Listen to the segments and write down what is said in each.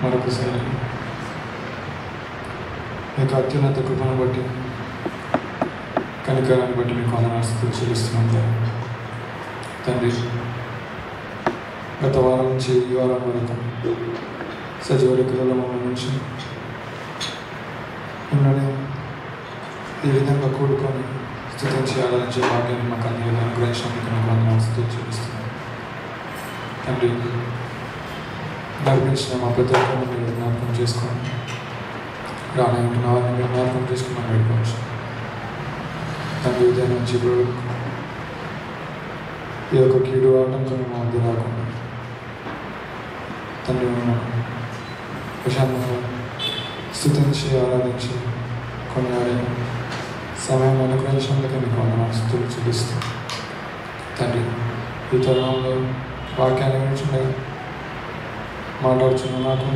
మరొకసారి మీకు అత్యున్నత కృపను బట్టి, కనికరాన్ని బట్టి మీకు వందనాలు చెల్లిస్తున్నాం తండ్రి. గత వారం నుంచి ఈ వారం వరకు సజీవ లెక్కలలో మమ్మల్ని నుంచి మిమ్మల్ని ఈ విధంగా కూడుకొని స్తుతించి ఆరాధించే భాగ్యాన్ని మాకు అన్ని అనుగ్రహించినందుకు మీకు వందనాలు చెల్లిస్తున్నాం తండ్రి. నడిపించిన మా ప్రతి ఒక్కరిని మీరు జ్ఞాపకం చేసుకోండి. రానున్న వారిని మీరు జ్ఞాపకం చేసుకుని మనం వెళ్ళిపోవచ్చు తండ్రి. ఉదయం నుంచి ఇప్పుడు ఈ యొక్క కీడు ఆటంకం మా మధ్య రాకుండా తండ్రి ప్రశాంతంగా స్తుతించి ఆరాధించి కొనియాడే సమయం అనుగ్రహించినందుకు మీకు వందనాలు చూపిస్తాం తండ్రి. ఈ తరుణంలో వాక్యాన్ని గురించి మాట్లాడుతున్న నాకు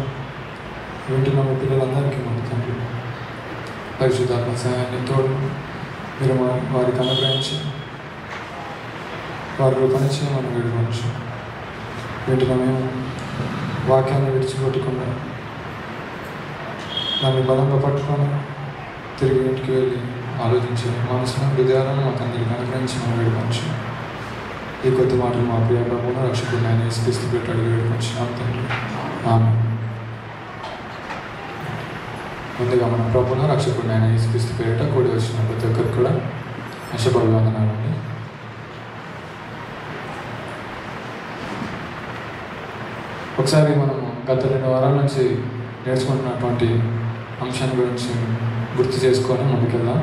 వింటున్న మీ పిల్లలందరికీ మన తండ్రి పరిశుద్ధాత్మ సహాయాన్ని తోడు మీరు వారికి అనుగ్రహించి వారిలో పనిచేయమని వేడుకోవచ్చు. వీటిలో మేము వాక్యాన్ని విడిచిపెట్టకుండా దాన్ని బలంగా పట్టుకొని తిరిగి ఇంటికి వెళ్ళి ఆలోచించి మనసును హృదయాలను మాకు అందరికీ అనుగ్రహించి మనం వేడుకోవచ్చు. ఈ కొద్ది మాటలు మా ప్రియ ప్రభువును రక్షకుడు ఆయన యేసుక్రీస్తు పేరిట అడిగి వేడుకొచ్చున్నాం తండ్రి. ఆమేన్. ముందుగా మన ప్రభువును రక్షకుడు ఆయన యేసుక్రీస్తు పేరిట కూడి వచ్చిన ప్రతి ఒక్కరికి కూడా శుభాభివందనాలండి. ఒకసారి మనము గత 2 వారాల నుంచి నేర్చుకుంటున్నటువంటి అంశాన్ని గురించి గుర్తు చేసుకొని ముందుకెళ్దాం.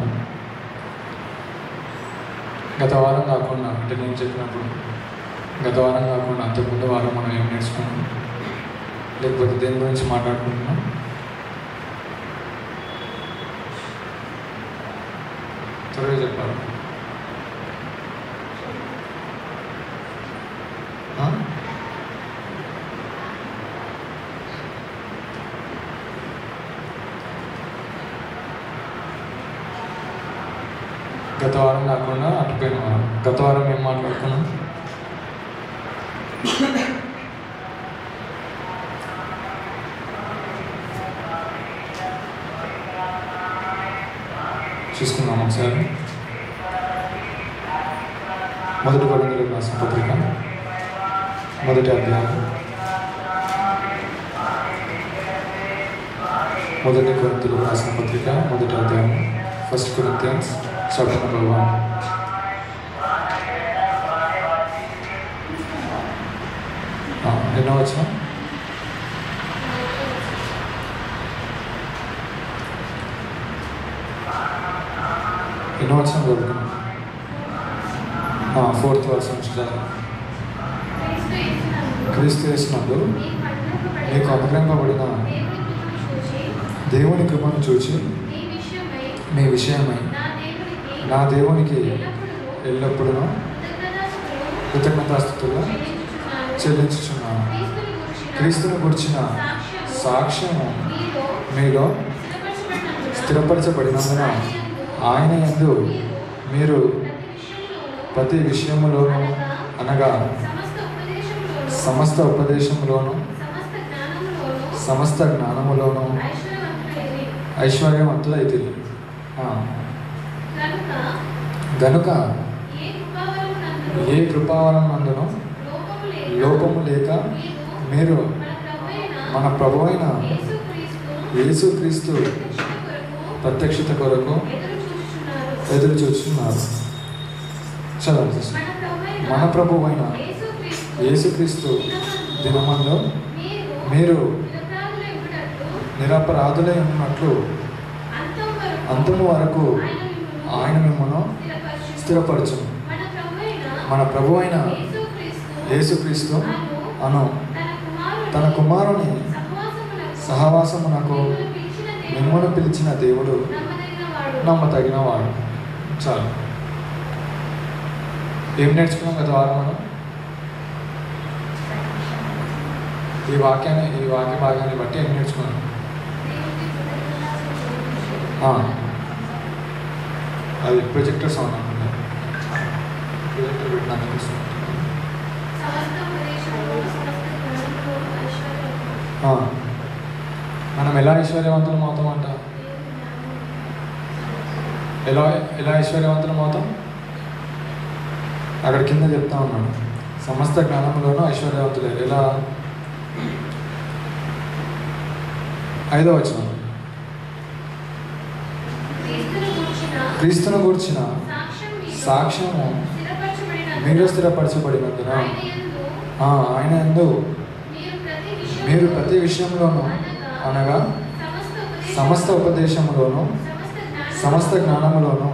గత వారం కాకుండా అంటే నేను చెప్పినప్పుడు గత వారం కాకుండా అంతకుముందు వారం మనం ఏం నేర్చుకున్నాం, లేకపోతే దేని గురించి మాట్లాడుకుంటున్నాం? త్వరగా చెప్పాలి. గత వారం కాకుండా అటుపోయిన వారం. గత వారం ఏం మాట్లాడుకున్నాం? చూసుకుందాం ఒకసారి. మొదటి కొరింథీయులకు రాసిన పత్రిక 1వ అధ్యాయం. 1 కొరింథీయులకు రాసిన పత్రిక 1వ అధ్యాయం. 1 Corinthians chapter number 1. ఎన్నో వచ్చిన? ఎన్నో వచ్చిన చదువుకున్నాం. 4th verse నుంచి చదువు. క్రీస్తు యేసునందు మీకు అనుగ్రహింపబడిన దేవుని కృపను చూచి మీ విషయమై నా దేవునికి ఎల్లప్పుడూ కృతజ్ఞతాస్తుతులు చెల్లించుచున్నాను. క్రీస్తుని గురించిన సాక్ష్యము మీలో స్థిరపరచబడినందున ఆయన యందు మీరు ప్రతి విషయములోనూ అనగా సమస్త ఉపదేశంలోనూ సమస్త జ్ఞానములోనూ ఐశ్వర్యవంతులైతే గనుక ఏ కృపావరం నందును లోపము లేక మీరు మన ప్రభువైన యేసుక్రీస్తు ప్రత్యక్షత కొరకు ఎదురు చూస్తున్నారు. చదవండి. మన ప్రభువైన యేసుక్రీస్తు దినమందు మీరు నిరపరాధులై ఉన్నట్లు అంతము వరకు ఆయన మిమ్మల్ని స్థిరపరచును. మన ప్రభువైన యేసుక్రీస్తు అను తన కుమారుని సహవాసమునకు మిమ్మల్ని పిలిచిన దేవుడు నమ్మతగినవాడు. చాలు. ఏం నేర్చుకున్నాం గత వారం మనం? ఈ వాక్య భాగాన్ని బట్టి ఏం నేర్చుకున్నాం? అది ప్రొజెక్టర్ సౌండ్ అనుకున్నాను. ప్రొజెక్టర్ పెట్టినాను. ఎలా ఐశ్వర్యవంతులం అవుతామంట? ఎలా ఎలా ఐశ్వర్యవంతులం అవుతాం? అక్కడ కింద చెప్తా ఉన్నాడు, సమస్త జ్ఞానంలోనూ ఐశ్వర్యవంతులే. ఎలా? 5వ వచనం, క్రీస్తును గూర్చిన సాక్ష్యము మీరు స్థిరపరచబడినందున ఆయన యందు మీరు ప్రతి విషయంలోనూ అనగా సమస్త ఉపదేశములోనూ సమస్త జ్ఞానములోనూ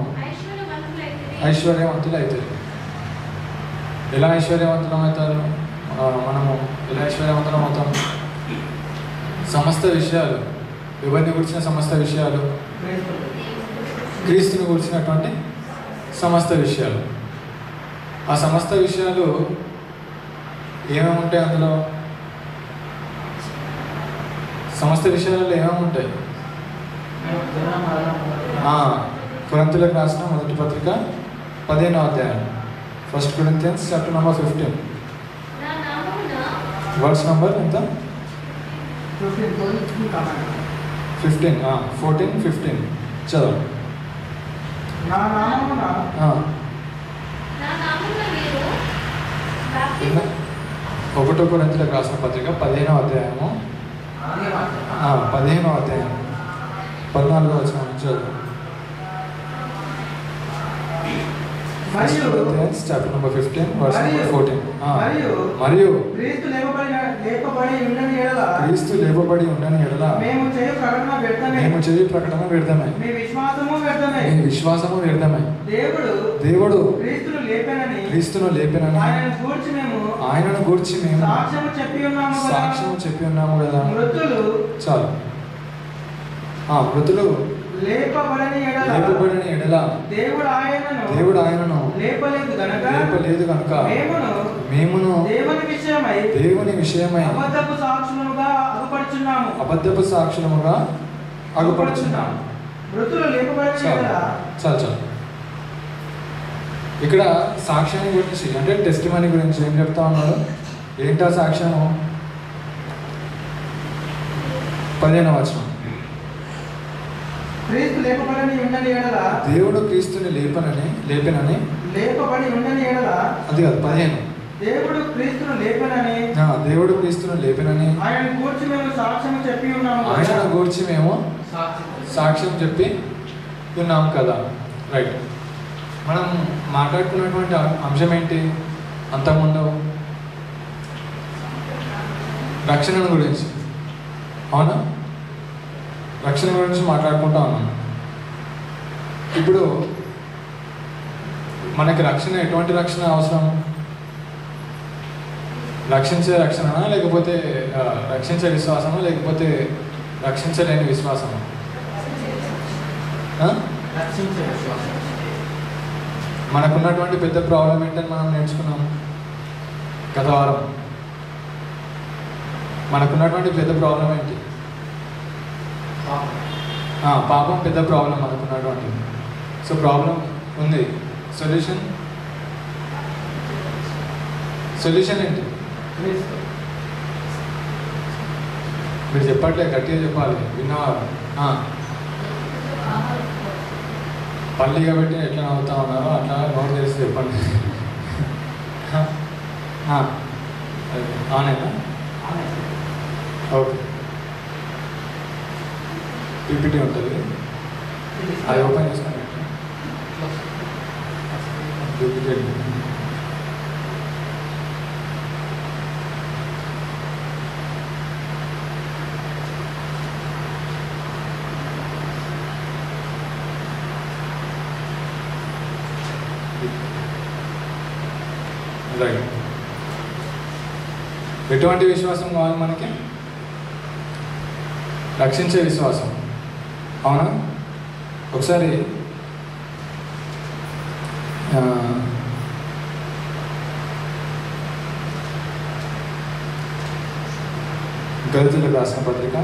ఐశ్వర్యవంతులు అవుతారు. ఎలా ఐశ్వర్యవంతులం అవుతారు? మనము ఎలా ఐశ్వర్యవంతులం అవుతాం? సమస్త విషయాలు, ఎవరిని గురించిన సమస్త విషయాలు? క్రీస్తుని గురించినటువంటి సమస్త విషయాలు. ఆ సమస్త విషయాలు ఏమేమి ఉంటాయి అందులో? సమస్త విషయాలలో ఏమేమి ఉంటాయి? కొరింథీయులకు రాసిన మొదటి పత్రిక 15వ అధ్యాయం, 1 Corinthians chapter number 15, verse number ఎంత? 15, 14, 15 చదవండి. 1 కొరింథీయులకు రాసిన పత్రిక 15వ అధ్యాయము 15వ అధ్యాయం 14వ వచనం నుంచి చదువు. Chapter number 15, verse number 14. మరియు క్రీస్తు లేపబడి ఉండని ఎడల మేము చేయు ప్రకటన వ్యర్థమే, మీ విశ్వాసము వ్యర్థమే. దేవుడు క్రీస్తును లేపెనని ఆయనను గూర్చి మేము సాక్ష్యము చెప్పి ఉన్నాము కదా. చాలు. మృతులు లేపబడని ఎడల దేవుడు ఆయనను లేపలేదు గనుక మేమును దేవుని విషయమై అబద్ధపు సాక్షులముగా అగుపడుచున్నాము. చాలు. ఇక్కడ సాక్ష్యాన్ని గురించి అంటే టెస్టిమనీ గురించి ఏం చెప్తా ఉన్నాడు? ఏంటా సాక్ష్యము? 15వ వచనం, క్రీస్తు లేపబడని ఉండని ఎడల దేవుడు క్రీస్తుని లేపబడి ఉండని ఎడల అది కాదు 15. దేవుడు క్రీస్తును లేపనని ఆయనను గూర్చి మేము సాక్ష్యం చెప్పి ఉన్నాము కదా. రైట్. మనం మాట్లాడుకున్నటువంటి అంశం ఏంటి? అంతకుముందు రక్షణ గురించి, అవునా? రక్షణ గురించి మాట్లాడుకుంటా ఉన్నాం. ఇప్పుడు మనకి రక్షణ, ఎటువంటి రక్షణ అవసరం? రక్షించే రక్షణనా, లేకపోతే రక్షించే విశ్వాసమా, లేకపోతే రక్షించలేని విశ్వాసమా? మనకున్నటువంటి పెద్ద ప్రాబ్లం ఏంటని మనం నేర్చుకున్నాం గత వారం. మనకున్నటువంటి పెద్ద ప్రాబ్లం ఏంటి? పాపం పెద్ద ప్రాబ్లం మనకున్నటువంటి. సో ప్రాబ్లం ఉంది, సొల్యూషన్ ఏంటి? మీరు చెప్పట్లే, గట్టిగా చెప్పాలి, విన్నవారు. పల్లి కాబట్టి ఎట్లా నవ్వుతా ఉన్నారో అట్లా నోట్ చేసి చెప్పండి. ఆనేనా? ఓకే. పీపీటీ ఉంటుంది, అది ఓపెన్ చేసుకోండి. PPT right. ఎటువంటి విశ్వాసం కావాలి మనకి? రక్షించే విశ్వాసం, అవునా? ఒకసారి గలితీయులకు రాసిన పత్రిక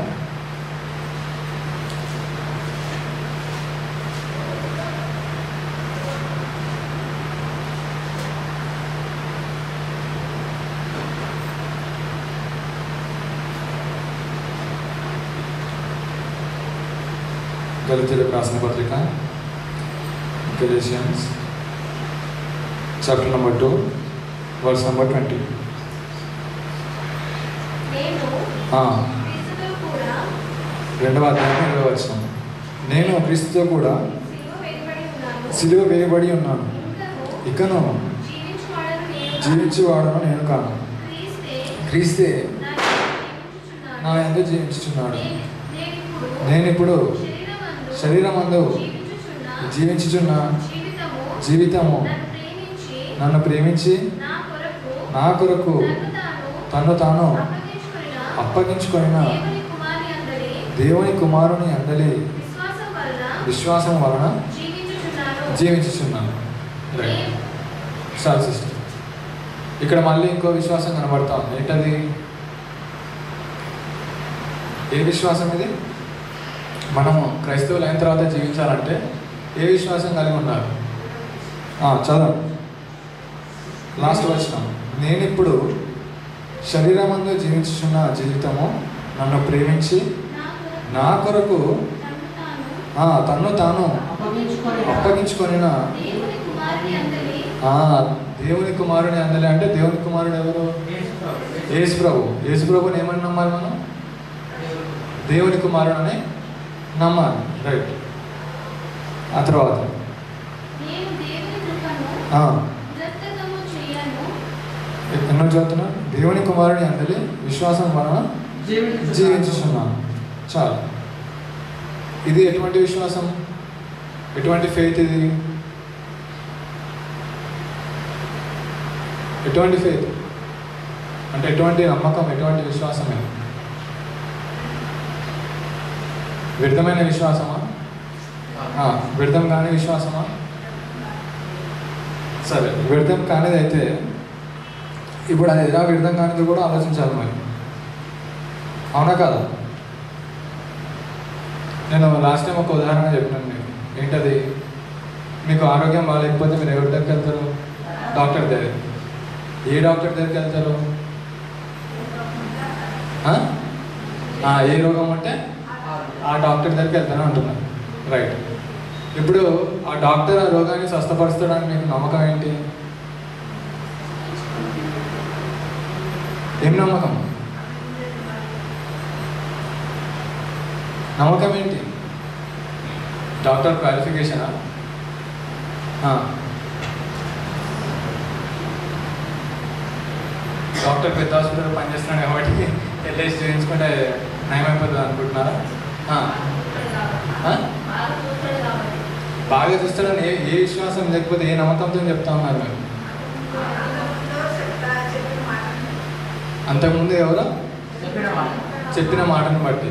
5వ గలతీయులకు రాసిన పత్రిక Galatians chapter number 2 verse number 20. రెండవ అధ్యాయం 20వ వచనం. నేను క్రీస్తుతో కూడా సిలువ వేయబడి ఉన్నాను, ఇకను జీవించువాడను నేను కాను, క్రీస్తే నా యందు జీవించుచున్నాడు. నేనిప్పుడు శరీరమందు జీవించుచున్న జీవితము నన్ను ప్రేమించి నా కొరకు తను తాను అప్పగించుకొనిన దేవుని కుమారుని అందలి విశ్వాసం వలన జీవించుచున్నాను. సార్ సిస్టర్, ఇక్కడ మళ్ళీ ఇంకో విశ్వాసం కనబడతా ఉంది. ఏంటది? ఏ విశ్వాసం ఇది? మనము క్రైస్తవులు అయిన తర్వాత జీవించాలంటే ఏ విశ్వాసం కలిగి ఉన్నారు? చదవం, లాస్ట్ వచనం. నేనిప్పుడు శరీరమందు జీవించుచున్న జీవితము నన్ను ప్రేమించి నా కొరకు తన్ను తాను అప్పగించుకొనిన దేవుని కుమారుని అందలి. అంటే దేవుని కుమారుడు ఎవరు? యేసు ప్రభు. యేసు ప్రభుని ఏమని నమ్మాలి మనం? దేవుని కుమారుడు అని నమ్మాలి. రైట్. ఆ తర్వాత ఎన్నో చదువుతున్నా, దేవుని కుమారుని అందలి విశ్వాసం వలన జీవించుచున్నాను. చాలు. ఇది ఎటువంటి విశ్వాసం? ఎటువంటి ఫెయిత్ ఇది? ఎటువంటి ఫెయిత్ అంటే ఎటువంటి నమ్మకం, ఎటువంటి విశ్వాసం? ఇది వ్యర్థమైన విశ్వాసమా? వ్యర్థం కాని విశ్వాసమా? సరే, వ్యర్థం కానిది అయితే ఇప్పుడు అది ఎలా వ్యర్థం కానిది కూడా ఆలోచించాలి మరి, అవునా కాదా? నేను లాస్ట్ టైం ఒక ఉదాహరణ చెప్పినాను మీకు. ఏంటది? మీకు ఆరోగ్యం బాగాలేకపోతే మీరు ఎవరి దగ్గరికి వెళ్తారు? డాక్టర్ దగ్గర. ఏ డాక్టర్ దగ్గరికి వెళ్తారు? ఏ రోగం అంటే ఆ డాక్టర్ దగ్గరికి వెళ్తాను అంటున్నారు. రైట్. ఇప్పుడు ఆ డాక్టర్ ఆ రోగాన్ని స్వస్థపరుస్తాడని మీకు నమ్మకం ఏంటి? ఏం నమ్మకం? నమ్మకం ఏంటి? డాక్టర్ క్వాలిఫికేషనా? డాక్టర్ పెద్ద హాస్పిటల్ పనిచేస్తున్నాడు కాబట్టి ఎల్ఐసి చేయించుకుంటే నయమైపోతుంది అనుకుంటున్నారా? బాగా చూస్తాడని ఏ విశ్వాసం లేకపోతే ఏ నమ్మకంతో చెప్తా ఉన్నారు మీరు? అంతకుముందు ఎవరో చెప్పిన మాటను బట్టి.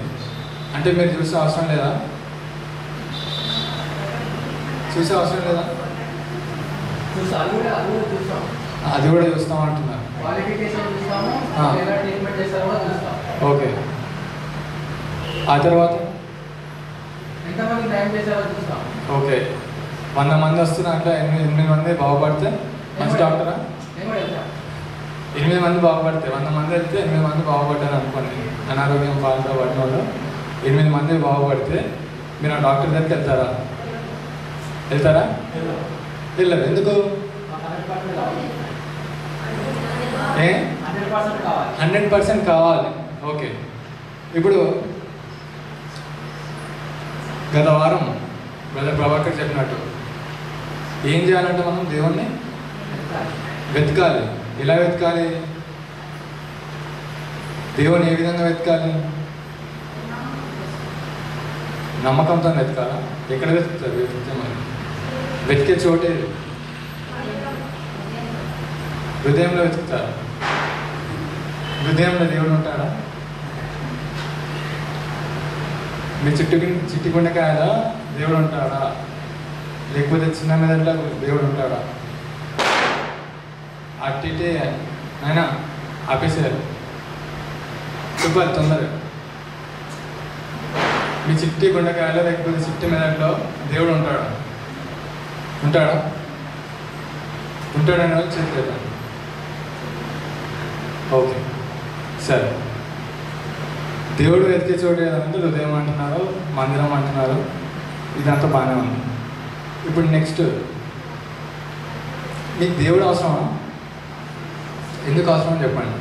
అంటే మీరు చూసే అవసరం లేదా? చూసే అవసరం లేదా? అది కూడా చూస్తాం అంటున్నారు. ఓకే. ఆ తర్వాత ఓకే, 100 మంది వస్తున్నా అంటే 8 మంది బాగుపడితే మంచి డాక్టరా? 8 మంది బాగుపడితే 100 మంది వెళ్తే 8 మంది బాగుపడ్డారు అనుకోండి. అనారోగ్యం పాలతో పడిన వాళ్ళు 8 మంది బాగుపడితే మీరు ఆ డాక్టర్ దగ్గరికి వెళ్తారా? వెళ్ళరు. ఎందుకు? 100% కావాలి. ఓకే. ఇప్పుడు గత వారం బ్రదర్ ప్రభాకర్ చెప్పినట్టు ఏం చేయాలంటే మనం దేవుణ్ణి వెతకాలి. ఎలా వెతకాలి? దేవుని ఏ విధంగా వెతకాలి? నమ్మకంతో వెతకాలా? ఎక్కడ వెతుకుతారు? వెతికితే మరి వెతికే చోటే హృదయంలో వెతుకుతారు. హృదయంలో దేవుడు ఉంటాడా? మీ చిట్టి గుండెకాయలా దేవుడు ఉంటాడా? లేకపోతే చిన్న మెదడులో దేవుడు ఉంటాడా? అట్టిటే అయినా ఆపేసారు. చెప్పాలి తొందరగా. మీ చిట్టి గుండెకాయలో లేకపోతే చిట్టి మెదడులో దేవుడు ఉంటాడా? ఉంటాడని వాళ్ళు చెప్పలేదు. ఓకే, సరే. దేవుడు వెతికే చోటు ఏదంటే హృదయం అంటున్నారు, మందిరం అంటున్నారు. ఇదంతా బాగానే ఉంది. ఇప్పుడు నెక్స్ట్, మీకు దేవుడు అవసరమా? ఎందుకు అవసరం అని చెప్పండి.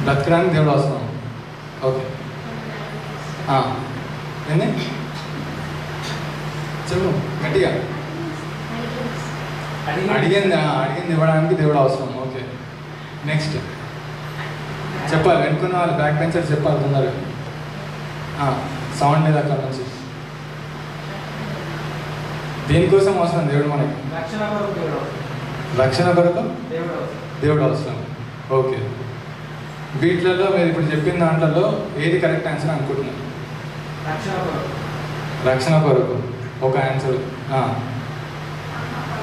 బ్రతకడానికి దేవుడు అవసరం. ఓకే, ఏంది చెప్పు గట్టిగా. అడిగింది ఇవ్వడానికి దేవుడు అవసరం. ఓకే, నెక్స్ట్ చెప్పాలి. వెనుకున్న వాళ్ళు బ్యాక్ బెంచర్ చెప్పాలి తొందరగా. సౌండ్ లేదు అక్కడ నుంచి. దేనికోసం అవసరం దేవుడు మనకి? రక్షణ కొరకు దేవుడు అవసరం. ఓకే, వీటిలలో మీరు ఇప్పుడు చెప్పిన దాంట్లో ఏది కరెక్ట్ ఆన్సర్ అనుకుంటున్నారు? రక్షణ కొరకు ఒక ఆన్సర్.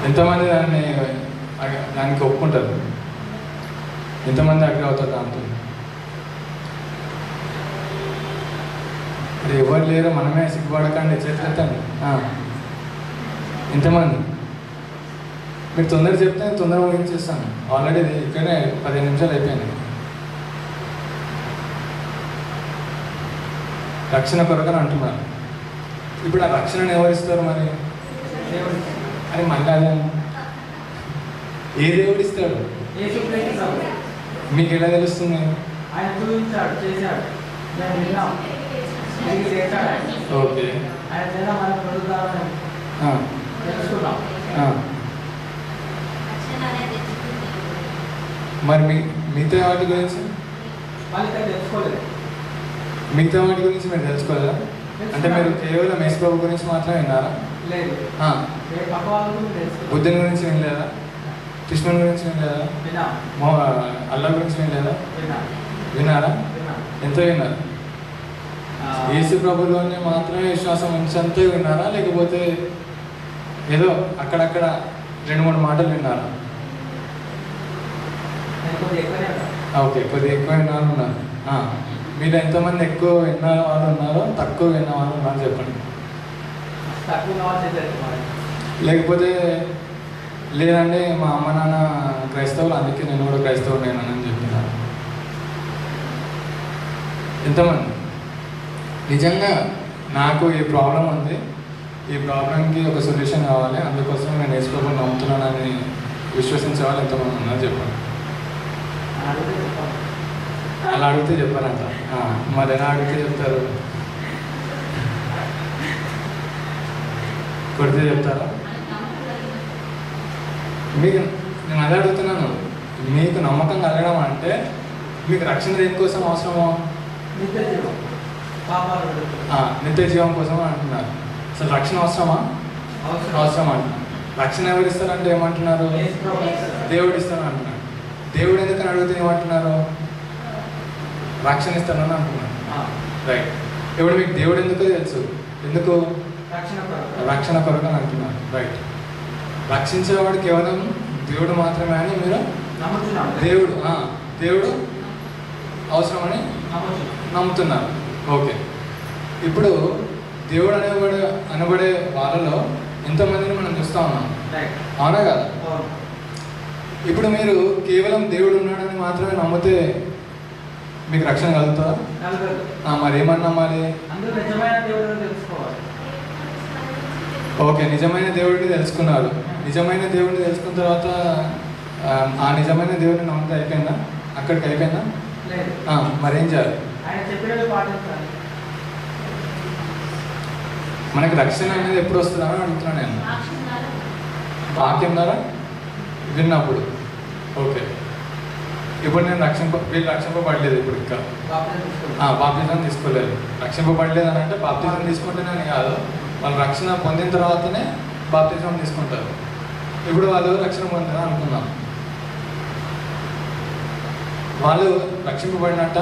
ఎంతమంది దానికి ఒప్పుకుంటారు? ఎంతమంది అగ్రి అవుతారు దాంతో? అది ఎవరు లేరు, మనమే సిగ్గుపడకండి, చేతులెత్తండి. ఎంతమంది? మీరు తొందరగా చెప్తే తొందరగా ముగించేస్తాను. ఆల్రెడీ ఇక్కడనే 15 నిమిషాలు అయిపోయింది. రక్షణ కొరకని అంటున్నారు. ఇప్పుడు ఆ రక్షణను ఎవరు ఇస్తారు మరి? అని మళ్ళీ అదే, ఏ దేవుడు ఇస్తాడు? మీకు ఎలా తెలుస్తుంది? ఓకే, మరి మిగతా వాటి గురించి మీరు తెలుసుకోలేదా? అంటే మీరు కేవలం యేసు ప్రభు గురించి మాత్రమే విన్నారా? బుద్ధుని గురించి వినలేదా? కృష్ణుని గురించి వినలేదా? అల్లా గురించి వినలేదా? విన్నారా? ఎంత విన్నారు? యేసు ప్రభులోనే మాత్రమే విశ్వాసం ఉంచంతే విన్నారా? లేకపోతే ఏదో అక్కడక్కడ 2-3 మాటలు విన్నారా? ఓకే, కొద్దిగా ఎక్కువ విన్న వాళ్ళు ఉన్నారు. మీరు ఎంతమంది ఎక్కువ విన్న వాళ్ళు ఉన్నారో, తక్కువ విన్న వాళ్ళు ఉన్నారు చెప్పండి. లేకపోతే లేదండి మా అమ్మ నాన్న క్రైస్తవులు, అందుకే నేను కూడా క్రైస్తవుడేనని చెప్పినారు. ఎంతమంది నిజంగా నాకు ఈ ప్రాబ్లం ఉంది, ఈ ప్రాబ్లంకి ఒక సొల్యూషన్ కావాలి, అందుకోసం నేను యేసు ప్రభువుని నమ్ముతున్నానని విశ్వసించే వాళ్ళు ఎంతమంది ఉన్నారు చెప్పండి. అలా అడిగితే చెప్పారంట. మరి ఎలా అడిగితే చెప్తారు? కొడితే చెప్తారా? మీకు నేను అదే అడుగుతున్నాను. మీకు నమ్మకం కలగడం అంటే మీకు రక్షణ దేనికోసం అవసరమో? నిత్య జీవం కోసం అంటున్నారు. అసలు రక్షణ అవసరమా? అవసరం అంటున్నారు. రక్షణ ఎవరు ఇస్తారంటే ఏమంటున్నారు? దేవుడు ఇస్తాను అంటున్నారు. దేవుడు ఎందుకని అడిగితే ఏమంటున్నారు? రక్షణ ఇస్తానని అంటున్నారు. రైట్. ఇప్పుడు మీకు దేవుడు ఎందుకో తెలుసు. ఎందుకు? రక్షణ కొరకు అని అంటున్నారు. రైట్. రక్షించేవాడు కేవలం దేవుడు మాత్రమే అని మీరు దేవుడు అవసరమని నమ్ముతున్నారు. ఓకే, ఇప్పుడు దేవుడు అనబడే వాళ్ళలో ఎంతమందిని మనం చూస్తూ ఉన్నాం, అవునా కదా? ఇప్పుడు మీరు కేవలం దేవుడు ఉన్నాడని మాత్రమే నమ్మితే మీకు రక్షణ కలుగుతుందా? మరి ఏమన్నా నమ్మాలి? ఓకే, నిజమైన దేవుడిని తెలుసుకున్నారు. నిజమైన దేవుడిని తెలుసుకున్న తర్వాత ఆ నిజమైన దేవుడిని నమ్మితే అయిపోయిందా? అక్కడికి అయిపోయిందా? మరేం చేయాలి? మనకి రక్షణ అనేది ఎప్పుడు వస్తుందా అని అడుగుతున్నాను నేను. వాక్యం ద్వారా విన్నప్పుడు. ఓకే, ఇప్పుడు నేను వీళ్ళు రక్షింపబడలేదు. ఇప్పుడు ఇంకా బాప్తిజం తీసుకోలేదు. రక్షింపబడలేదు అని అంటే బాప్తిజం తీసుకుంటేనే కాదు, వాళ్ళు రక్షణ పొందిన తర్వాతనే బాప్తిజం తీసుకుంటారు. ఇప్పుడు వాళ్ళు రక్షణ పొందారు అనుకున్నాం. వాళ్ళు రక్షింపబడినట్ట?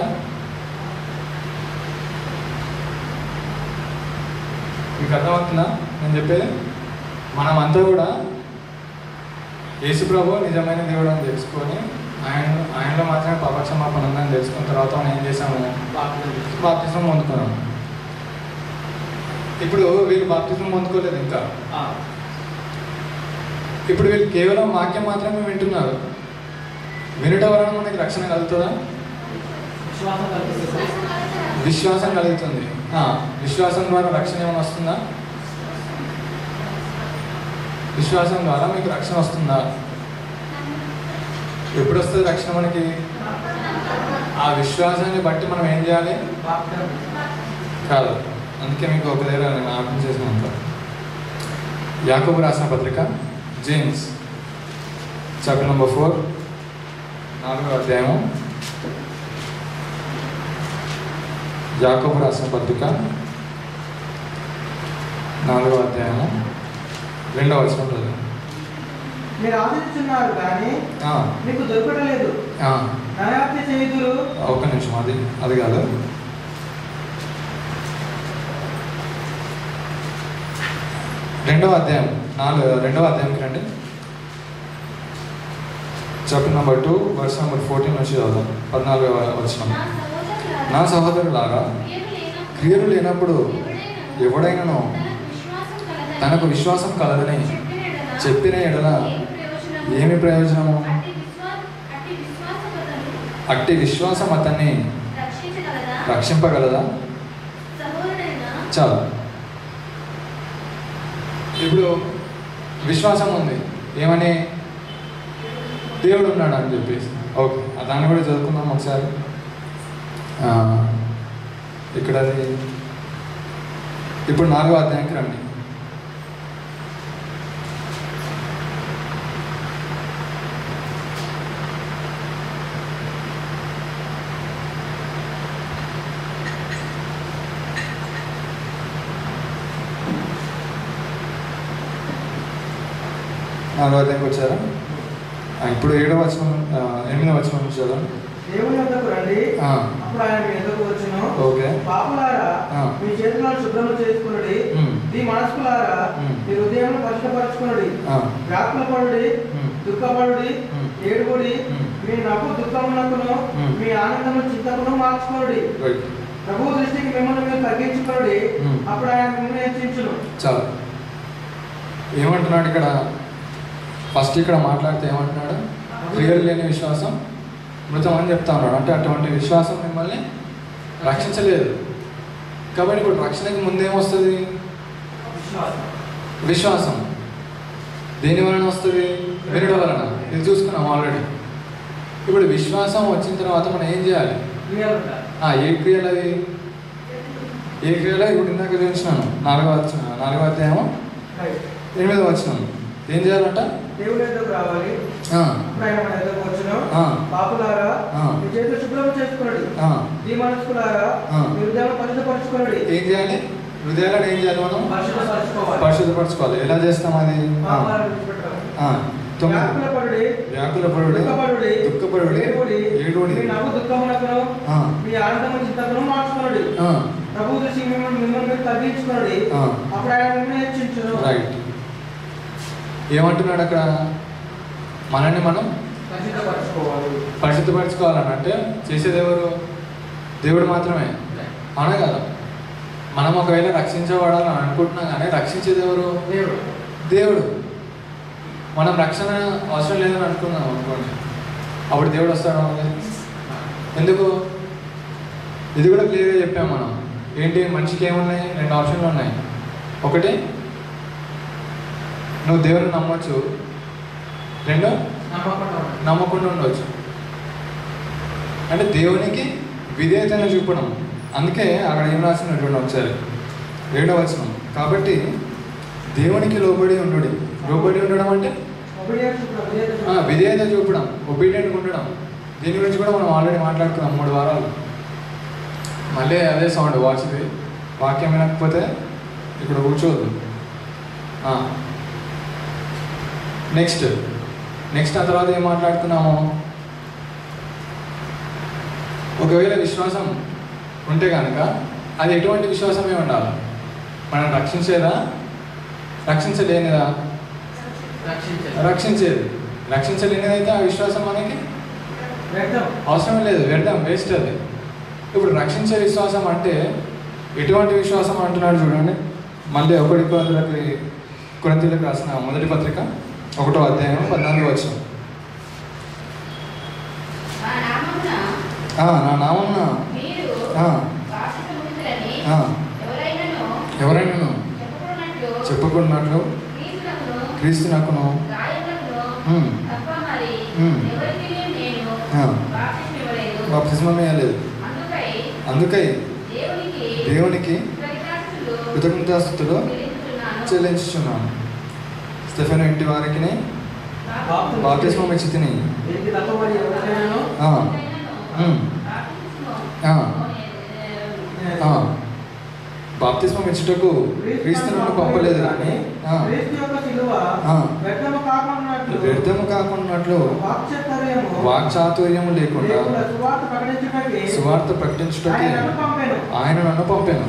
మీకు అర్థమవుతుందా నేను చెప్పేది? మనమంతా కూడా యేసు ప్రభు నిజమైన దేవుడు అని తెలుసుకొని ఆయనలో మాత్రమే పాపక్షమాపణ ఉందని తెలుసుకున్న తర్వాత మనం ఏం చేసాము? బాప్తిజం పొందుకున్నాము. ఇప్పుడు వీళ్ళు బాప్తిజం పొందుకోలేదు ఇంకా. ఇప్పుడు వీళ్ళు కేవలం వాక్యం మాత్రమే వింటున్నారు. వినటం వలన మనకి రక్షణ కలుగుతుందా? విశ్వాసం కలుగుతుంది. విశ్వాసం ద్వారా రక్షణ ఏమైనా వస్తుందా? విశ్వాసం ద్వారా మీకు రక్షణ వస్తుందా? ఎప్పుడు వస్తుంది రక్షణ మనకి? ఆ విశ్వాసాన్ని బట్టి మనం ఏం చేయాలి? కాదు. అందుకే మీకు ఒక దగ్గర నేను ఆపం చేసిన ఉంటాను. యాకోబు రాసిన పత్రిక, జేమ్స్ చాప్టర్ నెంబర్ 4, 4వ అధ్యాయము. యాకోబు రాసిన పత్రిక 4వ అధ్యాయము 2వ వచనం. మీరు ఆశిస్తున్నారు కానీ మీకు దొరకలేదు, నరహత్య చేయుదురు. ఒక్క నిమిషం, అది కాదు. 2వ అధ్యాయం 2వ అధ్యాయంకి రండి. చాప్టర్ నెంబర్ 2 వర్స్ నెంబర్ 14 నుంచి చదువుదాం. 14వ వచనం. నా సహోదరులారా, క్రియలు లేనప్పుడు ఎవడైనాను తనకు విశ్వాసం కలదని చెప్పిన ఎడల ఏమి ప్రయోజనము? అట్టి విశ్వాసం అతన్ని రక్షింపగలదా? చాలు. ఇప్పుడు విశ్వాసం ఉంది ఏమని? దేవుడు ఉన్నాడు అని చెప్పేసి. ఓకే, దాన్ని కూడా చదువుకుందాం ఒకసారి. ఇక్కడ ఇప్పుడు 4వ అధ్యాయానికి రండి. వచ్చారా? ఇప్పుడు 7వ వచనం 8వ వచనం నుంచి చదవండి. దేవుని వద్దకు రండి, అప్పుడు ఆయన మీ వద్దకు వచ్చును. ఓకే. పాపులారా, మీ చేతులను శుభ్రం చేసుకునుడి, మీ మనస్కులారా మీ హృదయాన్ని పరిశుభ్రపరచుకునుడి. వ్యాకులపడుడి, దుఃఖపడుడి, ఏడుగుడి, మీ నవ్వు దుఃఖమునకును మీ ఆనందము చింతకును మార్చుకోండి. ప్రభు దృష్టికి మిమ్మల్ని మీరు తగ్గించుకోండి, అప్పుడు ఆయన మిమ్మల్ని హెచ్చించును. చాలు. ఏమంటున్నాడు ఇక్కడ? ఫస్ట్ ఇక్కడ మాట్లాడితే ఏమంటున్నాడు? క్రియలు లేని విశ్వాసం మృతం అని చెప్తా ఉన్నాడు. అంటే అటువంటి విశ్వాసం మిమ్మల్ని రక్షించలేదు. కాబట్టి ఇప్పుడు రక్షణకి ముందేమొస్తుంది? విశ్వాసం. దేని వలన వస్తుంది? వినడం వలన. ఇది చూసుకున్నాం ఆల్రెడీ. ఇప్పుడు విశ్వాసం వచ్చిన తర్వాత మనం ఏం చేయాలి? ఏ క్రియలు అవి? ఏ క్రియలు? ఇప్పుడు ఇందాక చూపించినాను 4వ అధ్యాయము 8వ వచనం. ఏం చేయాలంట? దేవుని యొద్దకు రావాలి, అప్పుడు ఆయన మన యొద్దకు వచ్చును. పాపులారా, మీ చేతులు శుభ్రం చేసుకునండి, మీ మనస్కులారా మీ హృదయాలను పరిశుద్ధపరచుకోండి. ఏం చేయాలి? హృదయాలను ఏం చేయాలి? మనం పరిశుద్ధపరచుకోవాలి. ఎలా చేస్తాం అది? వ్యాకులపడుడి, దుఃఖపడుడి, ఏడుడి, మీ నవ్వు దుఃఖమునకును మీ ఆనందము చింతకును మార్చుకోండి. ప్రభు దృష్టికి మిమ్మల్ని తగ్గించుకోండి, అప్పుడు ఆయన మిమ్మల్ని హెచ్చించును. రైట్. ఏమంటున్నాడు అక్కడ? మనల్ని మనం పరిశుద్ధపరచుకోవాలని అంటే చేసేది ఎవరు? దేవుడు మాత్రమే. అవునా కదా? మనం ఒకవేళ రక్షించబడాలని అనుకుంటున్నాం కానీ రక్షించేది ఎవరు? దేవుడు. మనం రక్షణ అవసరం లేదని అనుకున్నాం అనుకోండి, అప్పుడు దేవుడు వస్తాడు. ఎందుకు? ఇది కూడా క్లియర్గా చెప్పాం మనం. ఏంటి? మనిషికి ఏమున్నాయి? 2 ఆప్షన్లు ఉన్నాయి. ఒకటి, నువ్వు దేవుని నమ్మొచ్చు. 2, నమ్మకుండా ఉండవచ్చు. అంటే దేవునికి విధేయతను చూపడం. అందుకే అక్కడ ఏం రాసినటువంటి ఒకసారి 7వ వచనం. కాబట్టి దేవునికి లోబడి ఉండు. లోబడి ఉండడం అంటే విధేయత చూపడం, ఒబీడియంట్గా ఉండడం. దీని గురించి కూడా మనం ఆల్రెడీ మాట్లాడుకున్నాం 3 వారాలు. మళ్ళీ అదే సౌండ్ వాచ్ది. వాక్యం వినకపోతే ఇక్కడ కూర్చోదు. నెక్స్ట్ ఆ తర్వాత ఏం మాట్లాడుతున్నాము? ఒకవేళ విశ్వాసం ఉంటే కనుక అది ఎటువంటి విశ్వాసమే ఉండాలి? మనం రక్షించేదా? రక్షించలేనిదా? రక్షించేది. రక్షించలేనిదైతే ఆ విశ్వాసం మనకి అవసరం లేదు, వ్యర్థం, వేస్ట్ అది. ఇప్పుడు రక్షించే విశ్వాసం అంటే ఎటువంటి విశ్వాసం అంటున్నాడు చూడండి. మళ్ళీ 1 కొరింథీయులకు రాసిన మొదటి పత్రిక 1వ అధ్యాయం 14వ వచనం. నా నామమున ఎవరైనా చెప్పుకున్నట్లు క్రీస్తునకును బాప్తిస్మం ఇవ్వలేదు. అందుకై దేవునికి కృతజ్ఞతాస్తుతులు చెల్లించుచున్నాను. స్టెఫెను ఇంటి వారికి బాప్తిస్మం ఇచ్చి తిని బాప్తిస్మం ఇచ్చుటకు క్రీస్తును పంపలేదు కానీ వ్యర్థము కాకున్నట్లు వాక్చాతుర్యము లేకుండా సువార్త ప్రకటించుటకి ఆయన నన్ను పంపాను.